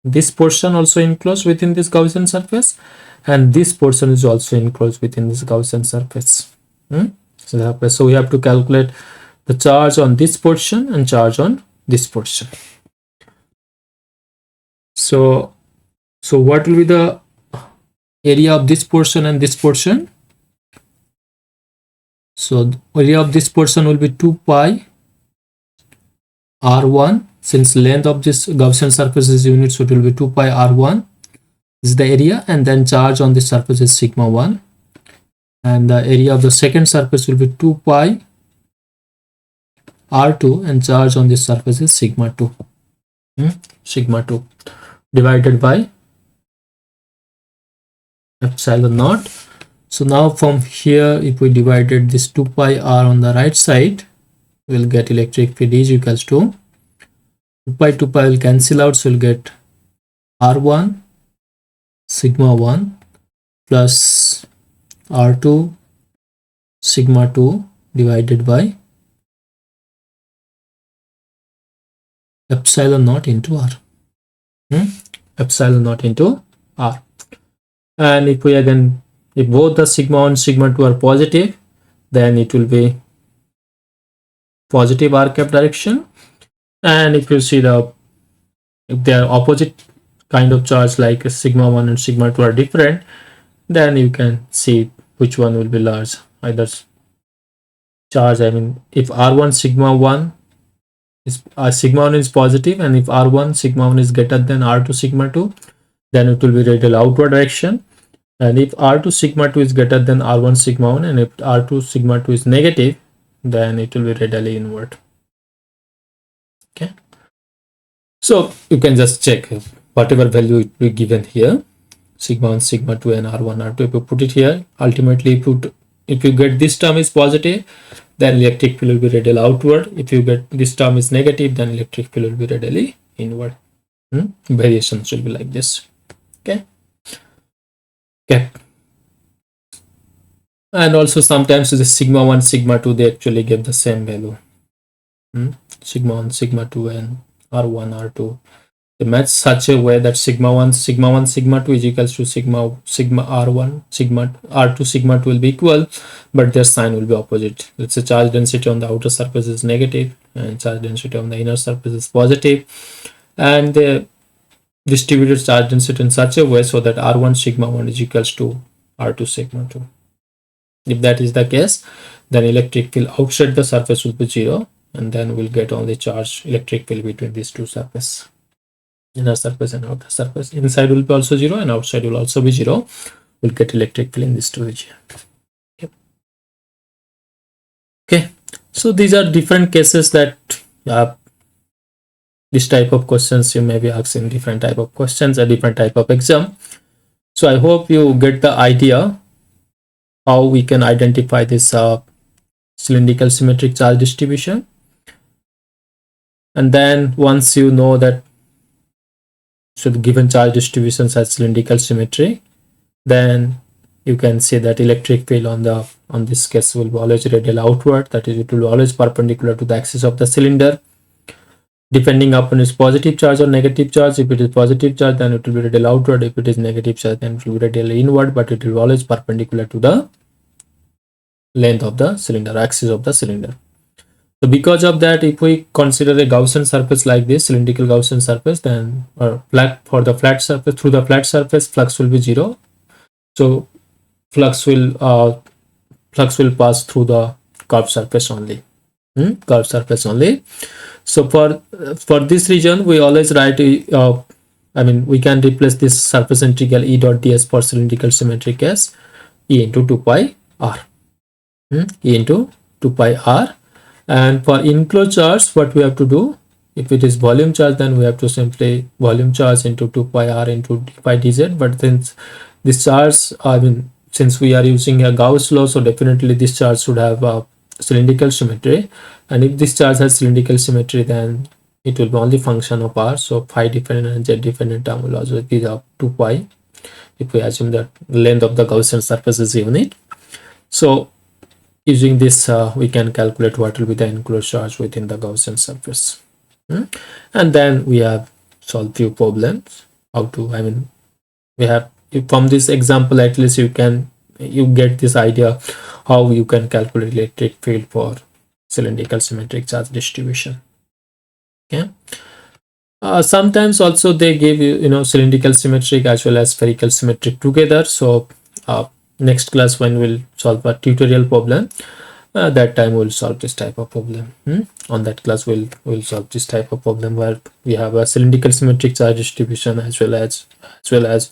this portion also enclosed within this Gaussian surface, and this portion is also enclosed within this Gaussian surface. So we have to calculate the charge on this portion and charge on this portion. So what will be the area of this portion and this portion? So the area of this portion will be 2 pi r1, since length of this Gaussian surface is unit, so it will be 2 pi r1 is the area, and then charge on this surface is sigma 1, and the area of the second surface will be 2 pi r2, and charge on this surface is sigma 2. Sigma 2 divided by epsilon naught. So now from here, if we divided this 2 pi r on the right side, we'll get electric field is equals to 2 pi will cancel out, so we'll get r1 sigma 1 plus r2 sigma 2 divided by epsilon naught into r. Epsilon naught into r. And if we again, if both the sigma 1 sigma 2 are positive, then it will be positive r cap direction. And if you see if they are opposite kind of charge, like sigma 1 and sigma 2 are different, then you can see which one will be large. Either charge, if r1 sigma 1 is sigma 1 is positive, and if r1 sigma 1 is greater than r2 sigma 2, then it will be radial outward direction. And if r2 sigma 2 is greater than r1 sigma 1, and if r2 sigma 2 is negative, then it will be radially inward. Okay, so you can just check whatever value it will be given here, sigma 1 sigma 2 and r1 r2. If you put it here, ultimately if you get this term is positive, then electric field will be radial outward. If you get this term is negative, then electric field will be radially inward. Variations will be like this. Okay. And also sometimes the sigma 1 sigma 2, they actually give the same value. Sigma 1 sigma 2 and r1 r2, they match such a way that sigma 1 sigma 2 is equals to sigma r1 sigma r2 sigma 2 will be equal, but their sign will be opposite. Let's say charge density on the outer surface is negative and charge density on the inner surface is positive, and they distributed charge density in such a way so that r1 sigma 1 is equals to r2 sigma 2. If that is the case, then electric field outside the surface will be 0, and then we'll get only charge electric field between these two surfaces, inner surface and outer surface. Inside will be also 0 and outside will also be 0. We'll get electric field in this two region. Okay, so these are different cases that this type of questions you may be asked in different type of questions, a different type of exam. So I hope you get the idea how we can identify this cylindrical symmetric charge distribution. And then once you know that, so the given charge distributions has cylindrical symmetry, then you can say that electric field on this case will be always radial outward, that is, it will be always perpendicular to the axis of the cylinder. depending upon its positive charge or negative charge. If it is positive charge, then it will be radial outward. If it is negative charge, then it will be radial inward, but it will always perpendicular to the length of the cylinder, axis of the cylinder. So because of that, if we consider a Gaussian surface like this, cylindrical Gaussian surface, then for the flat surface, through the flat surface, flux will be 0. So flux will pass through the curved surface only. Curved surface only. So for this region, we always write we can replace this surface integral E dot ds for cylindrical symmetric as E into 2 pi r. E into 2 pi r. And for enclosed charge, what we have to do, if it is volume charge, then we have to simply volume charge into 2 pi r into d pi dz. But since this charge, since we are using a Gauss law, so definitely this charge should have a cylindrical symmetry. And if this charge has cylindrical symmetry, then it will be only function of r. So phi dependent and z dependent term will also be the 2 pi, if we assume that length of the Gaussian surface is unit. So using this, we can calculate what will be the enclosed charge within the Gaussian surface. And then we have solved few problems. How to, we have, from this example, at least you get this idea how you can calculate electric field for cylindrical symmetric charge distribution. Okay. Sometimes also they give you, cylindrical symmetric as well as spherical symmetric together. So next class, when we'll solve a tutorial problem, that time we'll solve this type of problem. On that class, we'll solve this type of problem where we have a cylindrical symmetric charge distribution as well as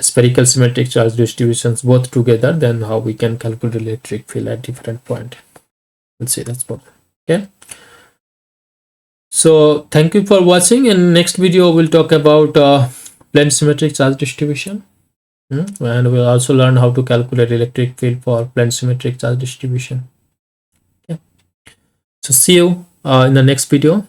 spherical symmetric charge distributions both together. Then how we can calculate electric field at different point. Let's see that's problem. Okay. So thank you for watching. In next video, we'll talk about plane symmetric charge distribution. And we'll also learn how to calculate electric field for plane symmetric charge distribution. Okay. So see you in the next video.